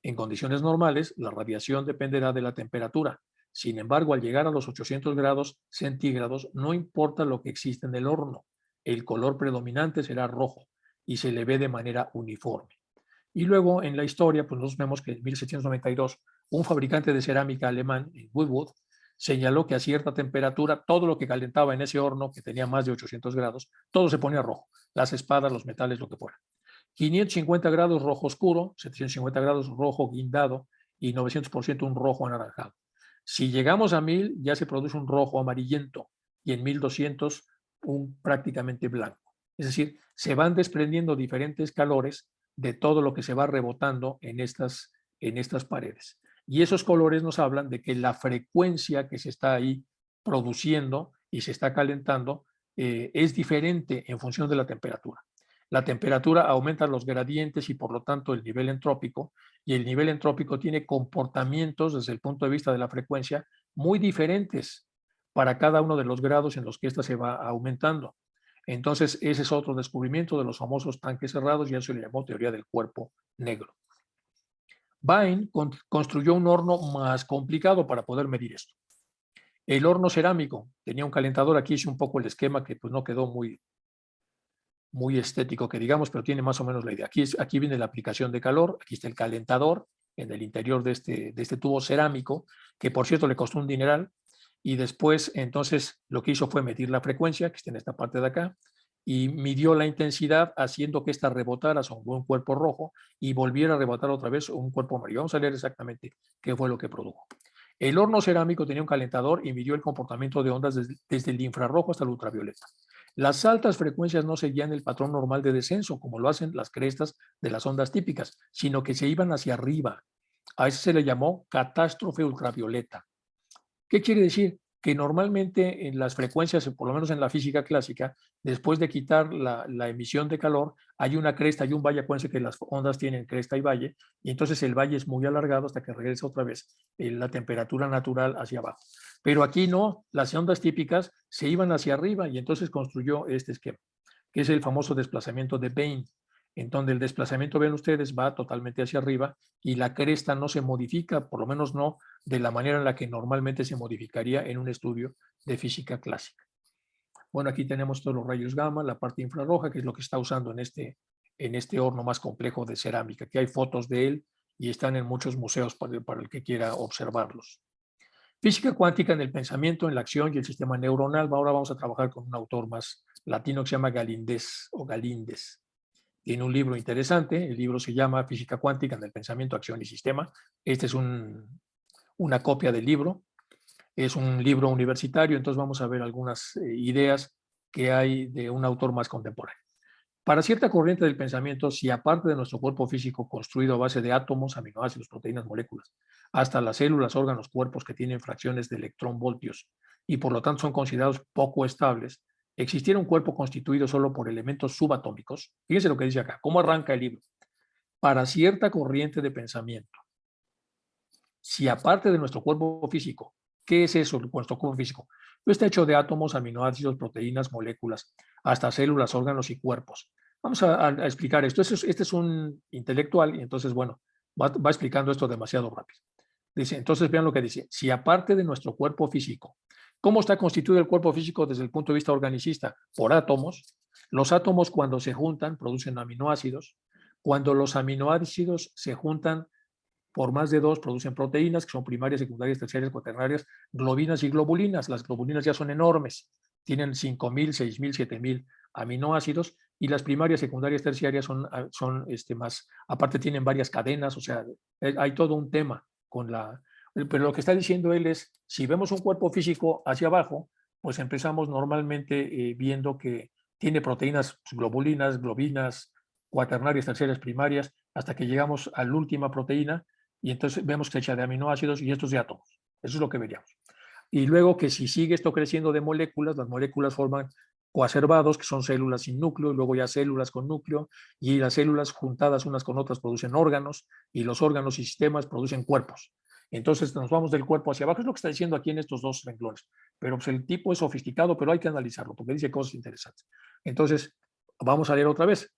En condiciones normales, la radiación dependerá de la temperatura. Sin embargo, al llegar a los 800 grados centígrados, no importa lo que existe en el horno, el color predominante será rojo y se le ve de manera uniforme. Y luego en la historia, pues nosotros vemos que en 1792, un fabricante de cerámica alemán, Woodward, señaló que a cierta temperatura, todo lo que calentaba en ese horno, que tenía más de 800 grados, todo se ponía rojo, las espadas, los metales, lo que fuera. 550 grados rojo oscuro, 750 grados rojo guindado y 900% un rojo anaranjado. Si llegamos a 1000, ya se produce un rojo amarillento y en 1200 un prácticamente blanco. Es decir, se van desprendiendo diferentes calores de todo lo que se va rebotando en estas paredes. Y esos colores nos hablan de que la frecuencia que se está ahí produciendo y se está calentando es diferente en función de la temperatura. La temperatura aumenta los gradientes y por lo tanto el nivel entrópico, y el nivel entrópico tiene comportamientos desde el punto de vista de la frecuencia muy diferentes para cada uno de los grados en los que ésta se va aumentando. Entonces, ese es otro descubrimiento de los famosos tanques cerrados y eso se le llamó teoría del cuerpo negro. Bain construyó un horno más complicado para poder medir esto. El horno cerámico tenía un calentador, aquí hice un poco el esquema que pues no quedó muy estético que digamos, pero tiene más o menos la idea. Aquí viene la aplicación de calor, aquí está el calentador en el interior de este tubo cerámico, que por cierto le costó un dineral, y después entonces lo que hizo fue medir la frecuencia, que está en esta parte de acá, y midió la intensidad haciendo que ésta rebotara sobre un cuerpo rojo y volviera a rebotar otra vez un cuerpo amarillo. Vamos a leer exactamente qué fue lo que produjo. El horno cerámico tenía un calentador y midió el comportamiento de ondas desde el infrarrojo hasta el ultravioleta. Las altas frecuencias no seguían el patrón normal de descenso, como lo hacen las crestas de las ondas típicas, sino que se iban hacia arriba. A eso se le llamó catástrofe ultravioleta. ¿Qué quiere decir? Que normalmente en las frecuencias, por lo menos en la física clásica, después de quitar la emisión de calor, hay una cresta y un valle. Acuérdense que las ondas tienen cresta y valle, y entonces el valle es muy alargado hasta que regresa otra vez la temperatura natural hacia abajo. Pero aquí no, las ondas típicas se iban hacia arriba y entonces construyó este esquema, que es el famoso desplazamiento de Bain, en donde el desplazamiento, ven ustedes, va totalmente hacia arriba y la cresta no se modifica, por lo menos no de la manera en la que normalmente se modificaría en un estudio de física clásica. Bueno, aquí tenemos todos los rayos gamma, la parte infrarroja, que es lo que está usando en este horno más complejo de cerámica, que hay fotos de él y están en muchos museos para el que quiera observarlos. Física cuántica en el pensamiento, en la acción y el sistema neuronal. Ahora vamos a trabajar con un autor más latino que se llama Galíndez o Galíndez. Tiene un libro interesante, el libro se llama Física cuántica en el pensamiento, acción y sistema. Este es una copia del libro. Es un libro universitario, entonces vamos a ver algunas ideas que hay de un autor más contemporáneo. Para cierta corriente del pensamiento, si aparte de nuestro cuerpo físico construido a base de átomos, aminoácidos, proteínas, moléculas, hasta las células, órganos, cuerpos que tienen fracciones de electronvoltios y por lo tanto son considerados poco estables, existiera un cuerpo constituido solo por elementos subatómicos, fíjense lo que dice acá, cómo arranca el libro. Para cierta corriente de pensamiento, si aparte de nuestro cuerpo físico, ¿qué es eso, nuestro cuerpo físico? Está hecho de átomos, aminoácidos, proteínas, moléculas, hasta células, órganos y cuerpos. Vamos a explicar esto. Este es un intelectual y entonces, bueno, va explicando esto demasiado rápido. Dice, entonces vean lo que dice. Si aparte de nuestro cuerpo físico, ¿cómo está constituido el cuerpo físico desde el punto de vista organicista? Por átomos. Los átomos cuando se juntan producen aminoácidos. Cuando los aminoácidos se juntan por más de dos producen proteínas, que son primarias, secundarias, terciarias, cuaternarias, globinas y globulinas. Las globulinas ya son enormes, tienen 5.000, 6.000, 7.000 aminoácidos, y las primarias, secundarias, terciarias son más, aparte tienen varias cadenas, o sea, hay todo un tema con la... Pero lo que está diciendo él es, si vemos un cuerpo físico hacia abajo, pues empezamos normalmente viendo que tiene proteínas globulinas, globinas, cuaternarias, terciarias, primarias, hasta que llegamos a la última proteína, y entonces vemos que está hecha de aminoácidos y estos de átomos. Eso es lo que veríamos. Y luego que si sigue esto creciendo de moléculas, las moléculas forman coacervados, que son células sin núcleo, y luego ya células con núcleo, y las células juntadas unas con otras producen órganos, y los órganos y sistemas producen cuerpos. Entonces nos vamos del cuerpo hacia abajo, es lo que está diciendo aquí en estos dos renglones. Pero pues, el tipo es sofisticado, pero hay que analizarlo, porque dice cosas interesantes. Entonces, vamos a leer otra vez.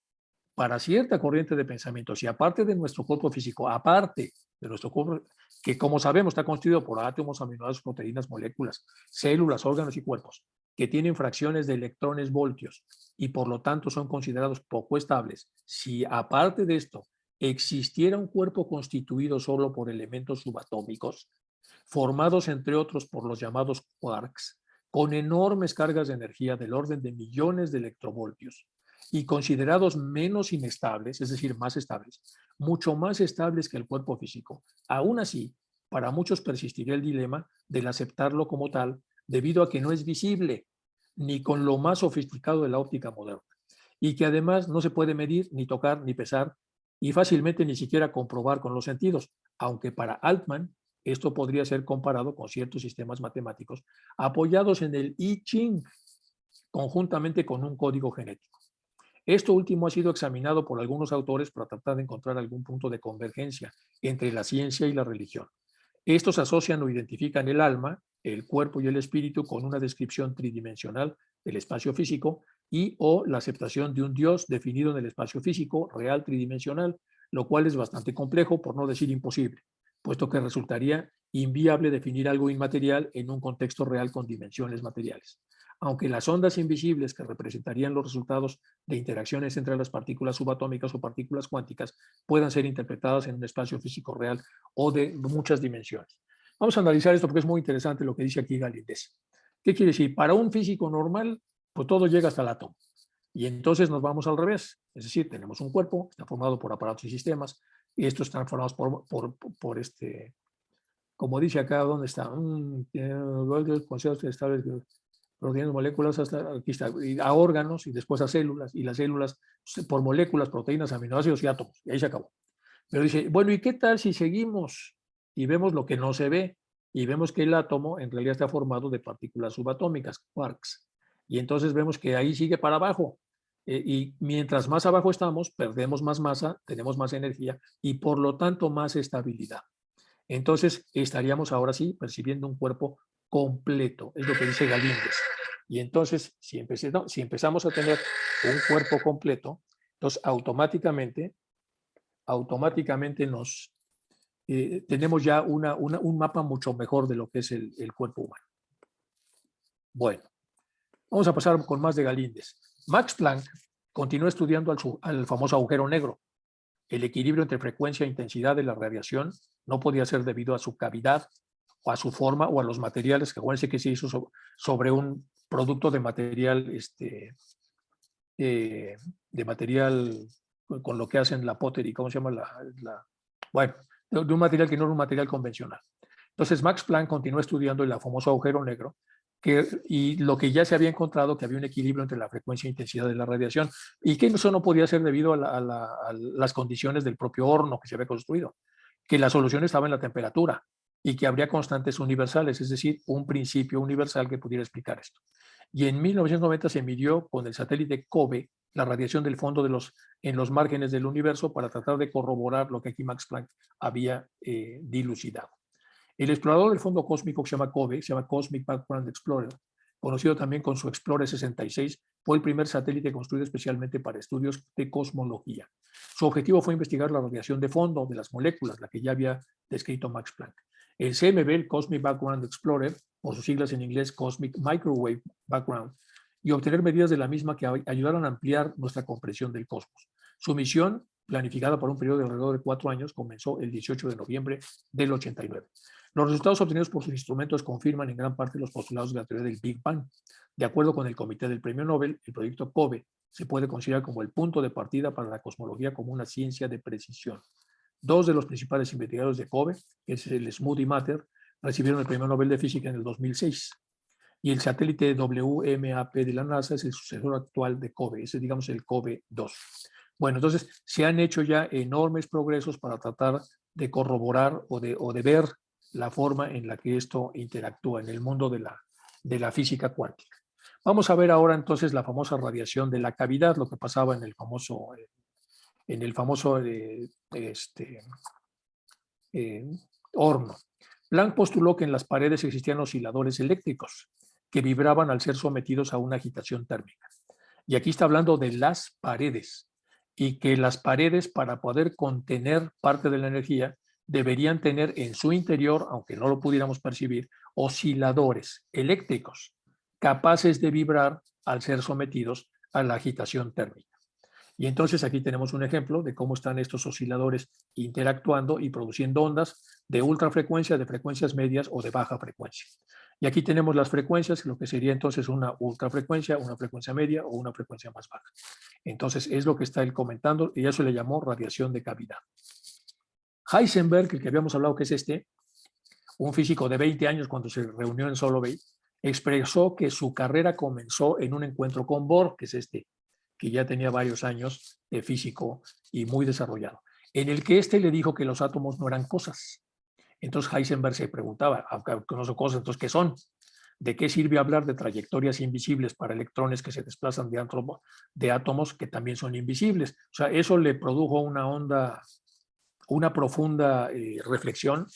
Para cierta corriente de pensamiento, si aparte de nuestro cuerpo físico, aparte de nuestro cuerpo, que como sabemos está constituido por átomos, aminoácidos, proteínas, moléculas, células, órganos y cuerpos, que tienen fracciones de electrones voltios y por lo tanto son considerados poco estables, si aparte de esto existiera un cuerpo constituido solo por elementos subatómicos, formados entre otros por los llamados quarks, con enormes cargas de energía del orden de millones de electrovoltios, y considerados menos inestables, es decir, más estables, mucho más estables que el cuerpo físico. Aún así, para muchos persistiría el dilema del aceptarlo como tal, debido a que no es visible, ni con lo más sofisticado de la óptica moderna, y que además no se puede medir, ni tocar, ni pesar, y fácilmente ni siquiera comprobar con los sentidos, aunque para Altman esto podría ser comparado con ciertos sistemas matemáticos apoyados en el I Ching, conjuntamente con un código genético. Esto último ha sido examinado por algunos autores para tratar de encontrar algún punto de convergencia entre la ciencia y la religión. Estos asocian o identifican el alma, el cuerpo y el espíritu con una descripción tridimensional del espacio físico y o la aceptación de un Dios definido en el espacio físico real tridimensional, lo cual es bastante complejo, por no decir imposible, puesto que resultaría inviable definir algo inmaterial en un contexto real con dimensiones materiales. Aunque las ondas invisibles que representarían los resultados de interacciones entre las partículas subatómicas o partículas cuánticas puedan ser interpretadas en un espacio físico real o de muchas dimensiones. Vamos a analizar esto porque es muy interesante lo que dice aquí Galíndez. ¿Qué quiere decir? Para un físico normal, pues todo llega hasta el átomo. Y entonces nos vamos al revés. Es decir, tenemos un cuerpo, está formado por aparatos y sistemas, y estos están formados por como dice acá, ¿dónde está? Conceptos estables, proteínas, moléculas, hasta aquí está, a órganos y después a células, y las células por moléculas, proteínas, aminoácidos y átomos, y ahí se acabó. Pero dice, bueno, ¿y qué tal si seguimos y vemos lo que no se ve? Y vemos que el átomo en realidad está formado de partículas subatómicas, quarks. Y entonces vemos que ahí sigue para abajo. Y mientras más abajo estamos, perdemos más masa, tenemos más energía y por lo tanto más estabilidad. Entonces estaríamos ahora sí percibiendo un cuerpo completo, es lo que dice Galíndez. Y entonces, si empezamos a tener un cuerpo completo, entonces automáticamente tenemos ya un mapa mucho mejor de lo que es el cuerpo humano. Bueno, vamos a pasar con más de Galíndez. Max Planck continuó estudiando al famoso agujero negro. El equilibrio entre frecuencia e intensidad de la radiación no podía ser debido a su cavidad o a su forma o a los materiales, que acuérdense que se hizo sobre un producto de material, de material con lo que hacen la pottery, ¿cómo se llama? Bueno, de un material que no era un material convencional. Entonces Max Planck continuó estudiando el famoso agujero negro y lo que ya se había encontrado, que había un equilibrio entre la frecuencia e intensidad de la radiación y que eso no podía ser debido a las condiciones del propio horno que se había construido, que la solución estaba en la temperatura y que habría constantes universales, es decir, un principio universal que pudiera explicar esto. Y en 1990 se midió con el satélite COBE la radiación del fondo en los márgenes del universo para tratar de corroborar lo que aquí Max Planck había dilucidado. El explorador del fondo cósmico que se llama COBE, se llama Cosmic Background Explorer, conocido también con su Explorer 66, fue el primer satélite construido especialmente para estudios de cosmología. Su objetivo fue investigar la radiación de fondo de las moléculas, la que ya había descrito Max Planck. El CMB, el Cosmic Background Explorer, por sus siglas en inglés Cosmic Microwave Background, y obtener medidas de la misma que ayudaron a ampliar nuestra comprensión del cosmos. Su misión, planificada por un periodo de alrededor de 4 años, comenzó el 18 de noviembre del 89. Los resultados obtenidos por sus instrumentos confirman en gran parte los postulados de la teoría del Big Bang. De acuerdo con el Comité del Premio Nobel, el proyecto COBE se puede considerar como el punto de partida para la cosmología como una ciencia de precisión. Dos de los principales investigadores de COBE, que es el Smuts y Matter, recibieron el Premio Nobel de Física en el 2006. Y el satélite WMAP de la NASA es el sucesor actual de COBE, ese digamos el COBE 2. Bueno, entonces se han hecho ya enormes progresos para tratar de corroborar o de ver la forma en la que esto interactúa en el mundo de la física cuántica. Vamos a ver ahora entonces la famosa radiación de la cavidad, lo que pasaba en el famoso horno. Planck postuló que en las paredes existían osciladores eléctricos que vibraban al ser sometidos a una agitación térmica. Y aquí está hablando de las paredes, y que las paredes, para poder contener parte de la energía, deberían tener en su interior, aunque no lo pudiéramos percibir, osciladores eléctricos capaces de vibrar al ser sometidos a la agitación térmica. Y entonces aquí tenemos un ejemplo de cómo están estos osciladores interactuando y produciendo ondas de ultrafrecuencia, de frecuencias medias o de baja frecuencia. Y aquí tenemos las frecuencias, lo que sería entonces una ultrafrecuencia, una frecuencia media o una frecuencia más baja. Entonces es lo que está él comentando y eso le llamó radiación de cavidad. Heisenberg, el que habíamos hablado que es un físico de 20 años cuando se reunió en Solovey, expresó que su carrera comenzó en un encuentro con Bohr, que es que ya tenía varios años de físico y muy desarrollado, en el que le dijo que los átomos no eran cosas. Entonces Heisenberg se preguntaba, aunque no son cosas, entonces ¿qué son? ¿De qué sirve hablar de trayectorias invisibles para electrones que se desplazan de átomos que también son invisibles? O sea, eso le produjo una profunda reflexión,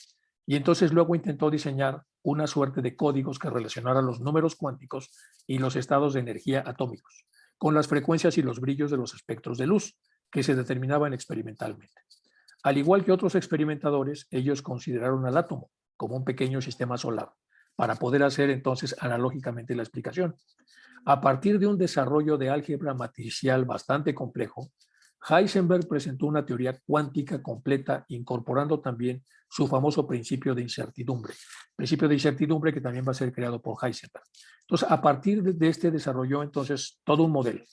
y entonces luego intentó diseñar una suerte de códigos que relacionaran los números cuánticos y los estados de energía atómicos con las frecuencias y los brillos de los espectros de luz que se determinaban experimentalmente. Al igual que otros experimentadores, ellos consideraron al átomo como un pequeño sistema solar para poder hacer entonces analógicamente la explicación. A partir de un desarrollo de álgebra matricial bastante complejo, Heisenberg presentó una teoría cuántica completa, incorporando también su famoso principio de incertidumbre que también va a ser creado por Heisenberg. Entonces, a partir de este desarrolló entonces todo un modelo.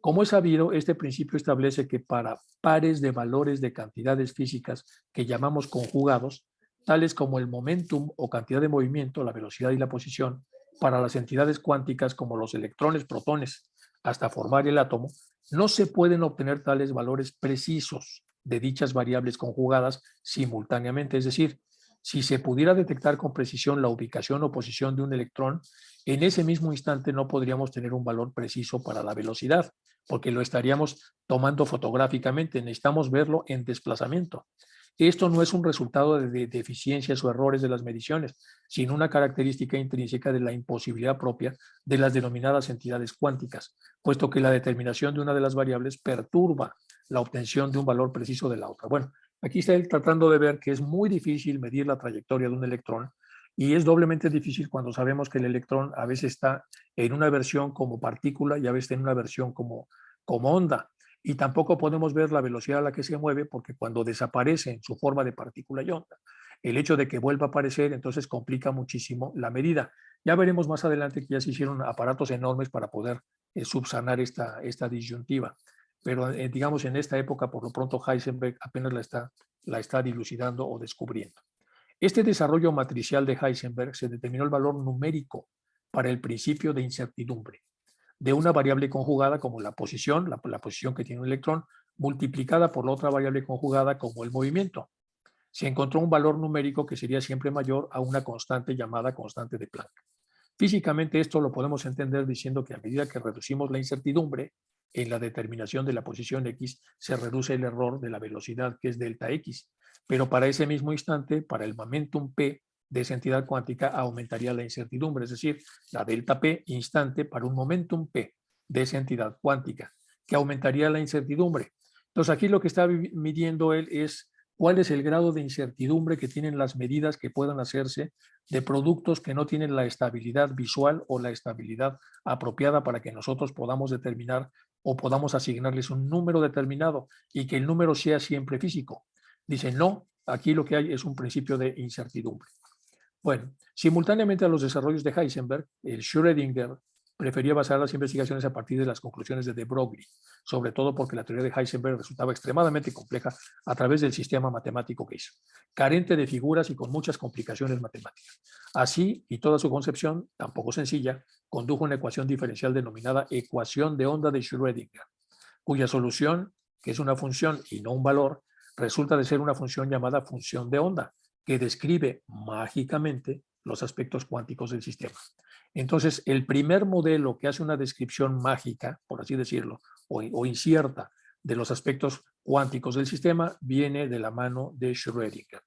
Como es sabido, este principio establece que para pares de valores de cantidades físicas que llamamos conjugados, tales como el momentum o cantidad de movimiento, la velocidad y la posición, para las entidades cuánticas como los electrones, protones, hasta formar el átomo, no se pueden obtener tales valores precisos de dichas variables conjugadas simultáneamente. Es decir, si se pudiera detectar con precisión la ubicación o posición de un electrón, en ese mismo instante no podríamos tener un valor preciso para la velocidad, porque lo estaríamos tomando fotográficamente, necesitamos verlo en desplazamiento. Esto no es un resultado de deficiencias o errores de las mediciones, sino una característica intrínseca de la imposibilidad propia de las denominadas entidades cuánticas, puesto que la determinación de una de las variables perturba la obtención de un valor preciso de la otra. Bueno, aquí está él tratando de ver que es muy difícil medir la trayectoria de un electrón y es doblemente difícil cuando sabemos que el electrón a veces está en una versión como partícula y a veces en una versión como onda. Y tampoco podemos ver la velocidad a la que se mueve porque cuando desaparece en su forma de partícula y onda, el hecho de que vuelva a aparecer entonces complica muchísimo la medida. Ya veremos más adelante que ya se hicieron aparatos enormes para poder subsanar esta disyuntiva. Pero digamos en esta época, por lo pronto Heisenberg apenas la está dilucidando o descubriendo. Este desarrollo matricial de Heisenberg se determinó el valor numérico para el principio de incertidumbre de una variable conjugada como la posición, la posición que tiene un electrón, multiplicada por la otra variable conjugada como el movimiento. Se encontró un valor numérico que sería siempre mayor a una constante llamada constante de Planck. Físicamente esto lo podemos entender diciendo que a medida que reducimos la incertidumbre en la determinación de la posición X, se reduce el error de la velocidad que es delta X. Pero para ese mismo instante, para el momentum P de esa entidad cuántica, aumentaría la incertidumbre, es decir, la delta P instante para un momentum P de esa entidad cuántica, que aumentaría la incertidumbre. Entonces aquí lo que está midiendo él es cuál es el grado de incertidumbre que tienen las medidas que puedan hacerse de productos que no tienen la estabilidad visual o la estabilidad apropiada para que nosotros podamos determinar o podamos asignarles un número determinado y que el número sea siempre físico. Dice, no, aquí lo que hay es un principio de incertidumbre. Bueno, simultáneamente a los desarrollos de Heisenberg, el Schrödinger prefería basar las investigaciones a partir de las conclusiones de de Broglie, sobre todo porque la teoría de Heisenberg resultaba extremadamente compleja a través del sistema matemático que hizo, carente de figuras y con muchas complicaciones matemáticas. Así, y toda su concepción, tampoco sencilla, condujo una ecuación diferencial denominada ecuación de onda de Schrödinger, cuya solución, que es una función y no un valor, resulta de ser una función llamada función de onda, que describe mágicamente los aspectos cuánticos del sistema. Entonces, el primer modelo que hace una descripción mágica, por así decirlo, o incierta de los aspectos cuánticos del sistema, viene de la mano de Schrödinger.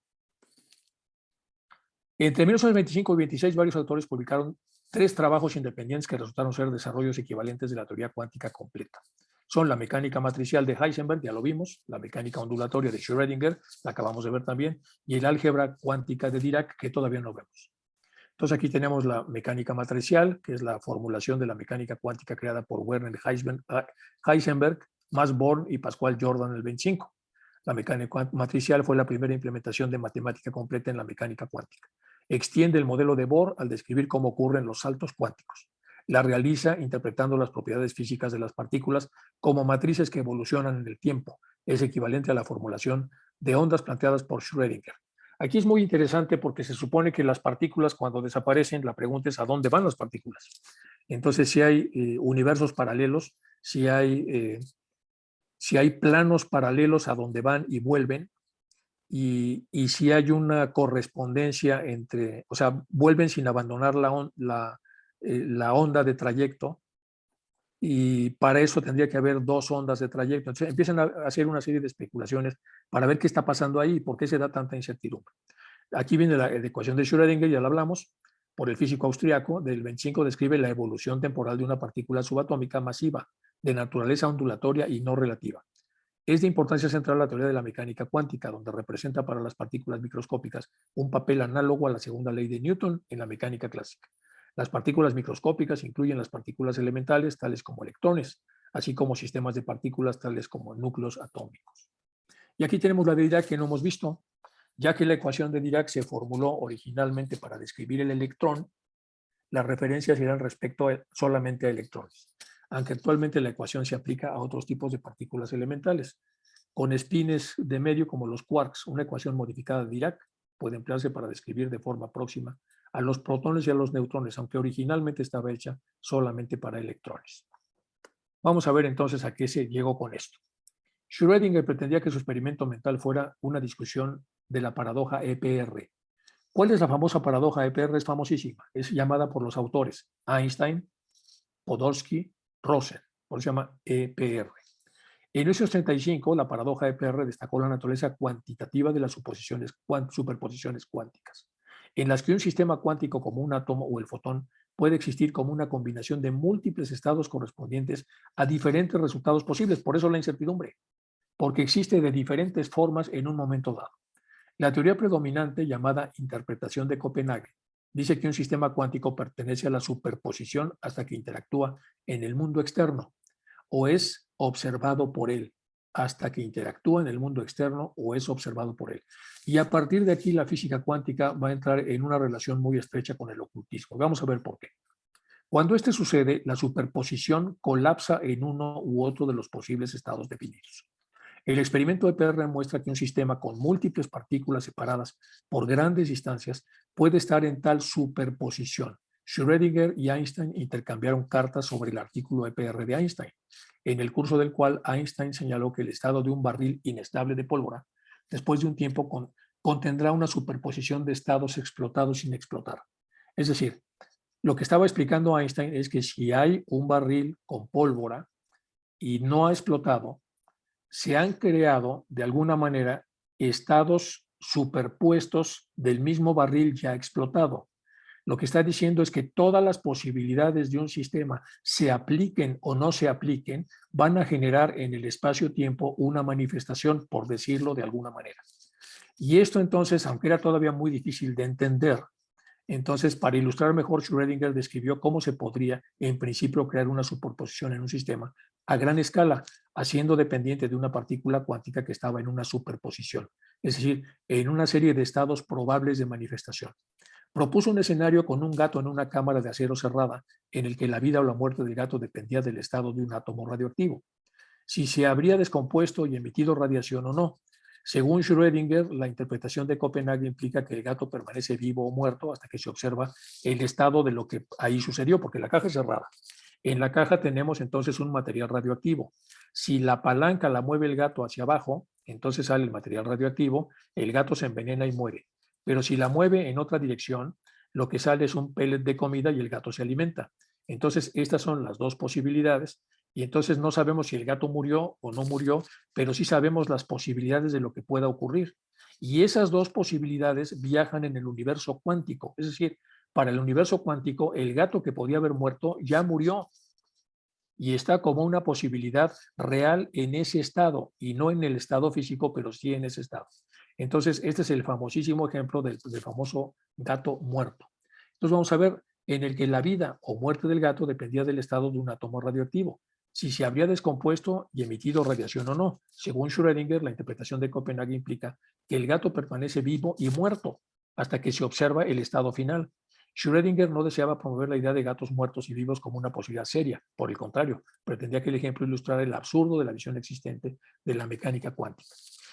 Entre 1925 y 26, varios autores publicaron 3 trabajos independientes que resultaron ser desarrollos equivalentes de la teoría cuántica completa. Son la mecánica matricial de Heisenberg, ya lo vimos, la mecánica ondulatoria de Schrödinger, la acabamos de ver también, y el álgebra cuántica de Dirac, que todavía no vemos. Entonces aquí tenemos la mecánica matricial, que es la formulación de la mecánica cuántica creada por Werner Heisenberg, Max Born y Pascual Jordan en el 25. La mecánica matricial fue la primera implementación de matemática completa en la mecánica cuántica. Extiende el modelo de Bohr al describir cómo ocurren los saltos cuánticos. La realiza interpretando las propiedades físicas de las partículas como matrices que evolucionan en el tiempo. Es equivalente a la formulación de ondas planteadas por Schrödinger. Aquí es muy interesante porque se supone que las partículas cuando desaparecen, la pregunta es ¿a dónde van las partículas? Entonces, si hay universos paralelos, si hay planos paralelos a donde van y vuelven, y si hay una correspondencia entre, o sea, vuelven sin abandonar la onda de trayecto, y para eso tendría que haber 2 ondas de trayecto. Entonces empiezan a hacer una serie de especulaciones para ver qué está pasando ahí y por qué se da tanta incertidumbre. Aquí viene la ecuación de Schrödinger, ya la hablamos, por el físico austriaco, del 25 describe la evolución temporal de una partícula subatómica masiva, de naturaleza ondulatoria y no relativa. Es de importancia central la teoría de la mecánica cuántica, donde representa para las partículas microscópicas un papel análogo a la segunda ley de Newton en la mecánica clásica. Las partículas microscópicas incluyen las partículas elementales, tales como electrones, así como sistemas de partículas, tales como núcleos atómicos. Y aquí tenemos la de Dirac que no hemos visto, ya que la ecuación de Dirac se formuló originalmente para describir el electrón, las referencias eran respecto solamente a electrones, aunque actualmente la ecuación se aplica a otros tipos de partículas elementales. Con espines de medio como los quarks, una ecuación modificada de Dirac puede emplearse para describir de forma próxima a los protones y a los neutrones, aunque originalmente estaba hecha solamente para electrones. Vamos a ver entonces a qué se llegó con esto. Schrödinger pretendía que su experimento mental fuera una discusión de la paradoja EPR. ¿Cuál es la famosa paradoja EPR? Es famosísima. Es llamada por los autores Einstein, Podolsky, Rosen. Por eso se llama EPR. En 1935, la paradoja de PR destacó la naturaleza cuantitativa de las superposiciones cuánticas, en las que un sistema cuántico como un átomo o el fotón puede existir como una combinación de múltiples estados correspondientes a diferentes resultados posibles. Por eso la incertidumbre, porque existe de diferentes formas en un momento dado. La teoría predominante, llamada interpretación de Copenhague, dice que un sistema cuántico pertenece a la superposición hasta que interactúa en el mundo externo o es observado por él, hasta que interactúa en el mundo externo o es observado por él. Y a partir de aquí la física cuántica va a entrar en una relación muy estrecha con el ocultismo. Vamos a ver por qué. Cuando este sucede, la superposición colapsa en uno u otro de los posibles estados definidos. El experimento de PR muestra que un sistema con múltiples partículas separadas por grandes distancias puede estar en tal superposición. Schrödinger y Einstein intercambiaron cartas sobre el artículo de PR de Einstein, en el curso del cual Einstein señaló que el estado de un barril inestable de pólvora, después de un tiempo, contendrá una superposición de estados explotados sin explotar. Es decir, lo que estaba explicando Einstein es que si hay un barril con pólvora y no ha explotado, se han creado de alguna manera estados superpuestos del mismo barril ya explotado. Lo que está diciendo es que todas las posibilidades de un sistema, se apliquen o no se apliquen, van a generar en el espacio-tiempo una manifestación, por decirlo de alguna manera. Y esto entonces, aunque era todavía muy difícil de entender, entonces, para ilustrar mejor, Schrödinger describió cómo se podría, en principio, crear una superposición en un sistema a gran escala, haciendo dependiente de una partícula cuántica que estaba en una superposición, es decir, en una serie de estados probables de manifestación. Propuso un escenario con un gato en una cámara de acero cerrada, en el que la vida o la muerte del gato dependía del estado de un átomo radioactivo, si se habría descompuesto y emitido radiación o no. Según Schrödinger, la interpretación de Copenhague implica que el gato permanece vivo o muerto hasta que se observa el estado de lo que ahí sucedió, porque la caja es cerrada. En la caja tenemos entonces un material radioactivo. Si la palanca la mueve el gato hacia abajo, entonces sale el material radioactivo, el gato se envenena y muere. Pero si la mueve en otra dirección, lo que sale es un pellet de comida y el gato se alimenta. Entonces, estas son las dos posibilidades y entonces no sabemos si el gato murió o no murió, pero sí sabemos las posibilidades de lo que pueda ocurrir. Y esas dos posibilidades viajan en el universo cuántico. Es decir, para el universo cuántico, el gato que podía haber muerto ya murió y está como una posibilidad real en ese estado y no en el estado físico, pero sí en ese estado. Entonces, este es el famosísimo ejemplo del famoso gato muerto. Entonces, vamos a ver en el que la vida o muerte del gato dependía del estado de un átomo radioactivo, si se habría descompuesto y emitido radiación o no. Según Schrödinger, la interpretación de Copenhague implica que el gato permanece vivo y muerto hasta que se observa el estado final. Schrödinger no deseaba promover la idea de gatos muertos y vivos como una posibilidad seria. Por el contrario, pretendía que el ejemplo ilustrara el absurdo de la visión existente de la mecánica cuántica.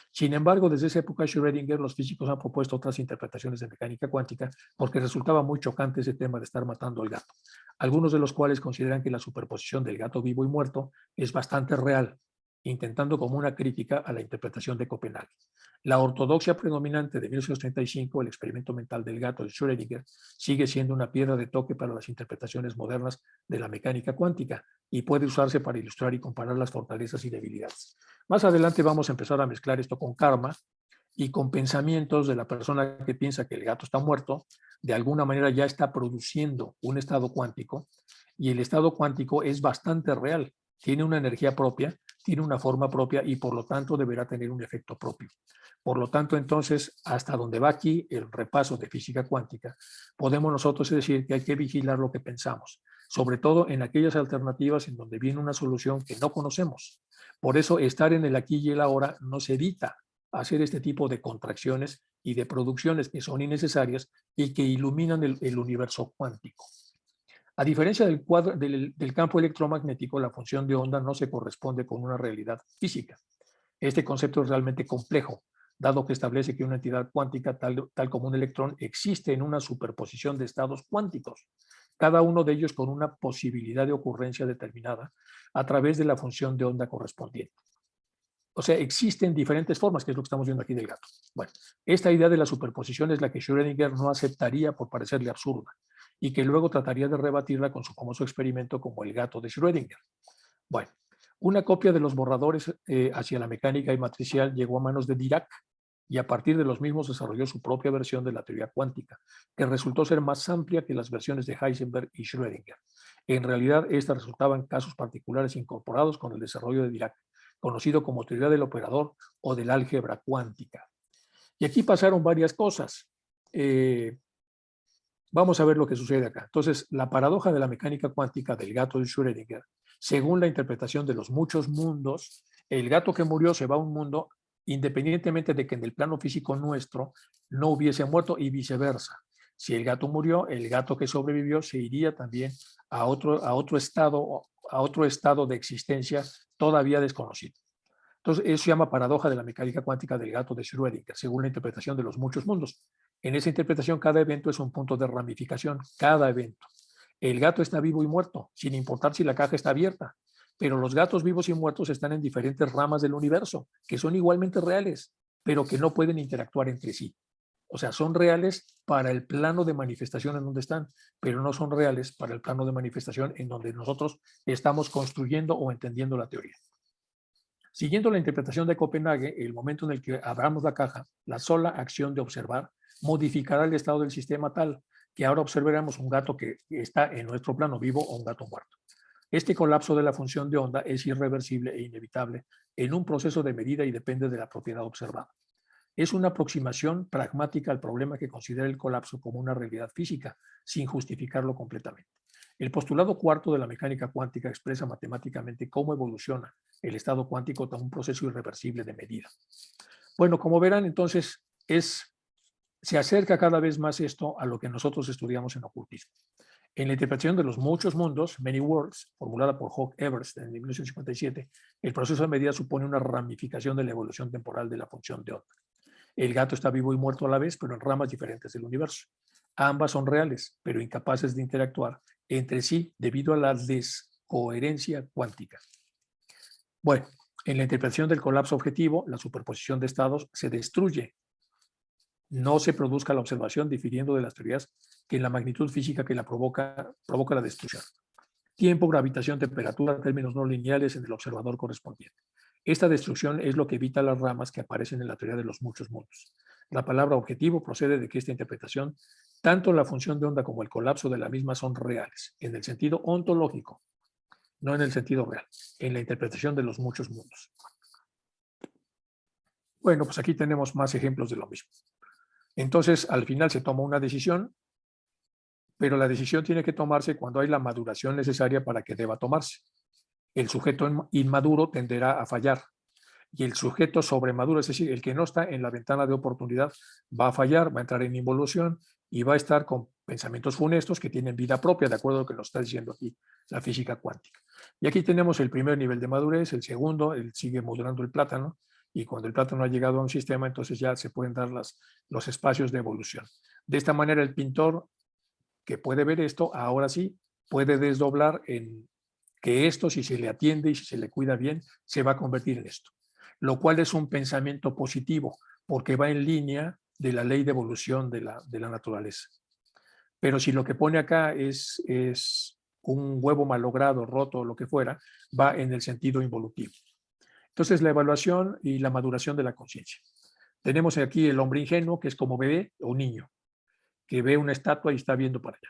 Sin embargo, desde esa época Schrödinger, los físicos han propuesto otras interpretaciones de mecánica cuántica porque resultaba muy chocante ese tema de estar matando al gato. Algunos de los cuales consideran que la superposición del gato vivo y muerto es bastante real, intentando como una crítica a la interpretación de Copenhague. La ortodoxia predominante de 1935, el experimento mental del gato de Schrödinger, sigue siendo una piedra de toque para las interpretaciones modernas de la mecánica cuántica y puede usarse para ilustrar y comparar las fortalezas y debilidades. Más adelante vamos a empezar a mezclar esto con karma y con pensamientos de la persona que piensa que el gato está muerto, de alguna manera ya está produciendo un estado cuántico y el estado cuántico es bastante real, tiene una energía propia, tiene una forma propia y por lo tanto deberá tener un efecto propio. Por lo tanto, entonces, hasta donde va aquí el repaso de física cuántica, podemos nosotros decir que hay que vigilar lo que pensamos, sobre todo en aquellas alternativas en donde viene una solución que no conocemos. Por eso, estar en el aquí y el ahora nos evita hacer este tipo de contracciones y de producciones que son innecesarias y que iluminan el universo cuántico. A diferencia del campo electromagnético, la función de onda no se corresponde con una realidad física. Este concepto es realmente complejo, dado que establece que una entidad cuántica, tal como un electrón, existe en una superposición de estados cuánticos, cada uno de ellos con una posibilidad de ocurrencia determinada a través de la función de onda correspondiente. O sea, existen diferentes formas, que es lo que estamos viendo aquí del gato. Bueno, esta idea de la superposición es la que Schrödinger no aceptaría por parecerle absurda y que luego trataría de rebatirla con su famoso experimento como el gato de Schrödinger. Bueno, Una copia de los borradores hacia la mecánica y matricial llegó a manos de Dirac y a partir de los mismos desarrolló su propia versión de la teoría cuántica, que resultó ser más amplia que las versiones de Heisenberg y Schrödinger. En realidad, estas resultaban casos particulares incorporados con el desarrollo de Dirac, conocido como teoría del operador o del álgebra cuántica. Y aquí pasaron varias cosas. Vamos a ver lo que sucede acá. Entonces, la paradoja de la mecánica cuántica del gato de Schrödinger, según la interpretación de los muchos mundos, el gato que murió se va a un mundo independientemente de que en el plano físico nuestro no hubiese muerto y viceversa. Si el gato murió, el gato que sobrevivió se iría también a otro estado de existencia todavía desconocido. Entonces, eso se llama paradoja de la mecánica cuántica del gato de Schrödinger, según la interpretación de los muchos mundos. En esa interpretación, cada evento es un punto de ramificación, cada evento. El gato está vivo y muerto, sin importar si la caja está abierta, pero los gatos vivos y muertos están en diferentes ramas del universo, que son igualmente reales, pero que no pueden interactuar entre sí. O sea, son reales para el plano de manifestación en donde están, pero no son reales para el plano de manifestación en donde nosotros estamos construyendo o entendiendo la teoría. Siguiendo la interpretación de Copenhague, el momento en el que abramos la caja, la sola acción de observar modificará el estado del sistema tal que ahora observaremos un gato que está en nuestro plano vivo o un gato muerto. Este colapso de la función de onda es irreversible e inevitable en un proceso de medida y depende de la propiedad observada. Es una aproximación pragmática al problema que considera el colapso como una realidad física, sin justificarlo completamente. El postulado cuarto de la mecánica cuántica expresa matemáticamente cómo evoluciona el estado cuántico tras un proceso irreversible de medida. Bueno, como verán, entonces, se acerca cada vez más esto a lo que nosotros estudiamos en ocultismo. En la interpretación de los muchos mundos, Many Worlds, formulada por Hawk Everest en 1957, el proceso de medida supone una ramificación de la evolución temporal de la función de onda. El gato está vivo y muerto a la vez, pero en ramas diferentes del universo. Ambas son reales, pero incapaces de interactuar entre sí debido a la descoherencia cuántica. Bueno, en la interpretación del colapso objetivo, la superposición de estados se destruye. No se produzca la observación difiriendo de las teorías que en la magnitud física que la provoca la destrucción. Tiempo, gravitación, temperatura, términos no lineales en el observador correspondiente. Esta destrucción es lo que evita las ramas que aparecen en la teoría de los muchos mundos. La palabra objetivo procede de que esta interpretación, tanto la función de onda como el colapso de la misma son reales, en el sentido ontológico, no en el sentido real, en la interpretación de los muchos mundos. Bueno, pues aquí tenemos más ejemplos de lo mismo. Entonces, al final se toma una decisión, pero la decisión tiene que tomarse cuando hay la maduración necesaria para que deba tomarse. El sujeto inmaduro tenderá a fallar y el sujeto sobremaduro, es decir, el que no está en la ventana de oportunidad, va a fallar, va a entrar en involución y va a estar con pensamientos funestos que tienen vida propia, de acuerdo a lo que nos está diciendo aquí la física cuántica. Y aquí tenemos el primer nivel de madurez, el segundo, él sigue madurando el plátano, y cuando el plátano ha llegado a un sistema, entonces ya se pueden dar los espacios de evolución. De esta manera, el pintor que puede ver esto, ahora sí, puede desdoblar en que esto, si se le atiende y si se le cuida bien, se va a convertir en esto. Lo cual es un pensamiento positivo, porque va en línea de la ley de evolución de la naturaleza. Pero si lo que pone acá es un huevo malogrado, roto, o lo que fuera, va en el sentido involutivo. Entonces, la evaluación y la maduración de la conciencia. Tenemos aquí el hombre ingenuo, que es como bebé o niño, que ve una estatua y está viendo para allá.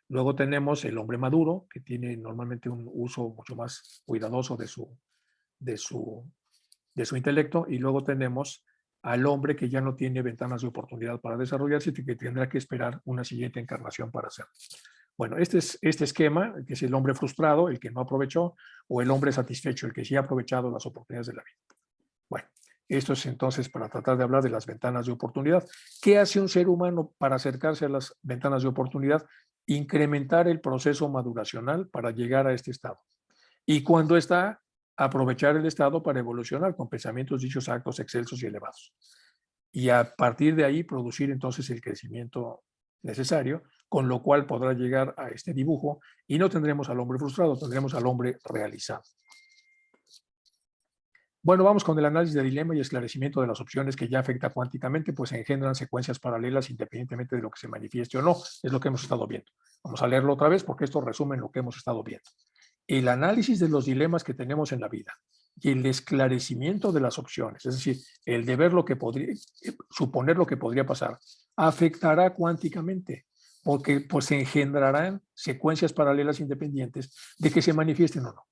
Luego tenemos el hombre maduro, que tiene normalmente un uso mucho más cuidadoso de su intelecto, y luego tenemos al hombre que ya no tiene ventanas de oportunidad para desarrollarse y que tendrá que esperar una siguiente encarnación para hacerlo. Bueno, este esquema, que es el hombre frustrado, el que no aprovechó, o el hombre satisfecho, el que sí ha aprovechado las oportunidades de la vida. Bueno, esto es entonces para tratar de hablar de las ventanas de oportunidad. ¿Qué hace un ser humano para acercarse a las ventanas de oportunidad? Incrementar el proceso maduracional para llegar a este estado. Y cuando está, aprovechar el estado para evolucionar con pensamientos, dichos, actos excelsos y elevados. Y a partir de ahí producir entonces el crecimiento necesario, con lo cual podrá llegar a este dibujo y no tendremos al hombre frustrado, tendremos al hombre realizado. Bueno, vamos con el análisis de dilema y esclarecimiento de las opciones que ya afecta cuánticamente, pues engendran secuencias paralelas independientemente de lo que se manifieste o no. Es lo que hemos estado viendo. Vamos a leerlo otra vez porque esto resume lo que hemos estado viendo. el análisis de los dilemas que tenemos en la vida y el esclarecimiento de las opciones, es decir, el de ver lo que podría, suponer lo que podría pasar, afectará cuánticamente, porque pues se engendrarán secuencias paralelas independientes de que se manifiesten o no.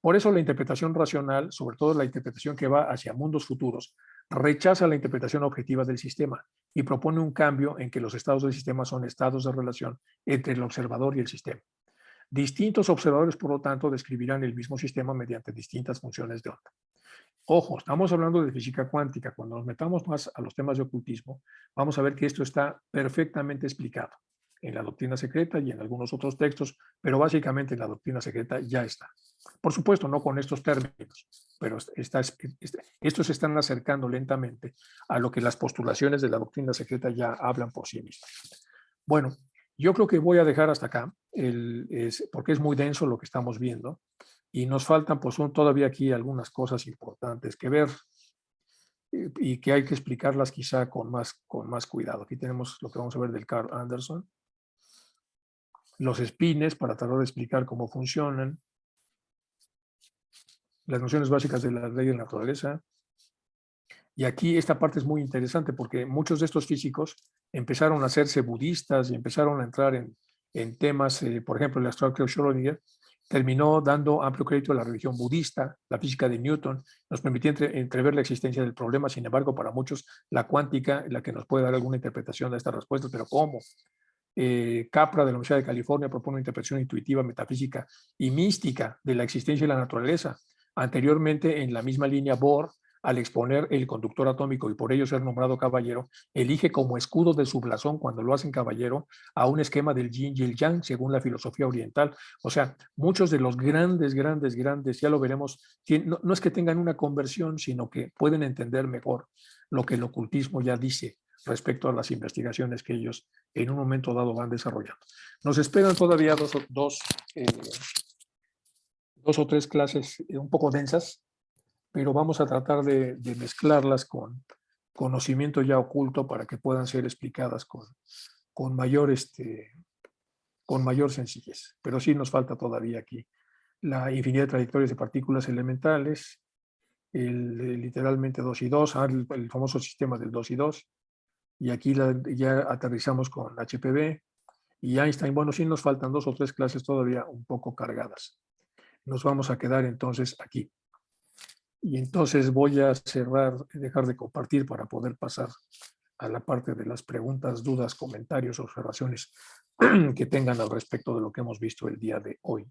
Por eso la interpretación racional, sobre todo la interpretación que va hacia mundos futuros, rechaza la interpretación objetiva del sistema y propone un cambio en que los estados del sistema son estados de relación entre el observador y el sistema. Distintos observadores, por lo tanto, describirán el mismo sistema mediante distintas funciones de onda. Ojo, estamos hablando de física cuántica. Cuando nos metamos más a los temas de ocultismo, vamos a ver que esto está perfectamente explicado en la doctrina secreta y en algunos otros textos, pero básicamente en la doctrina secreta ya está. Por supuesto, no con estos términos, pero estos se están acercando lentamente a lo que las postulaciones de la doctrina secreta ya hablan por sí mismas. Bueno, yo creo que voy a dejar hasta acá, porque es muy denso lo que estamos viendo y nos faltan pues todavía aquí algunas cosas importantes que ver y que hay que explicarlas quizá con más cuidado. Aquí tenemos lo que vamos a ver del Carl Anderson, los spines para tratar de explicar cómo funcionan, las nociones básicas de la ley de la naturaleza. Y aquí esta parte es muy interesante porque muchos de estos físicos empezaron a hacerse budistas y empezaron a entrar en temas, por ejemplo, el astrónomo Schrödinger terminó dando amplio crédito a la religión budista, la física de Newton, nos permitía entrever la existencia del problema, sin embargo, para muchos la cuántica es la que nos puede dar alguna interpretación de estas respuestas, pero ¿cómo? Capra de la Universidad de California propone una interpretación intuitiva, metafísica y mística de la existencia de la naturaleza. Anteriormente, en la misma línea, Bohr, al exponer el conductor atómico y por ello ser nombrado caballero, elige como escudo de su blasón, cuando lo hacen caballero, a un esquema del yin y el yang, según la filosofía oriental. O sea, muchos de los grandes, ya lo veremos, no es que tengan una conversión, sino que pueden entender mejor lo que el ocultismo ya dice respecto a las investigaciones que ellos en un momento dado van desarrollando. Nos esperan todavía dos o tres clases un poco densas, pero vamos a tratar de mezclarlas con conocimiento ya oculto para que puedan ser explicadas con mayor sencillez. Pero sí nos falta todavía aquí la infinidad de trayectorias de partículas elementales, literalmente 2 y 2, el famoso sistema del 2 y 2, y aquí ya aterrizamos con HPV y Einstein. Bueno, sí nos faltan 2 o 3 clases todavía un poco cargadas. Nos vamos a quedar entonces aquí. Y entonces voy a dejar de compartir para poder pasar a la parte de las preguntas, dudas, comentarios, observaciones que tengan al respecto de lo que hemos visto el día de hoy.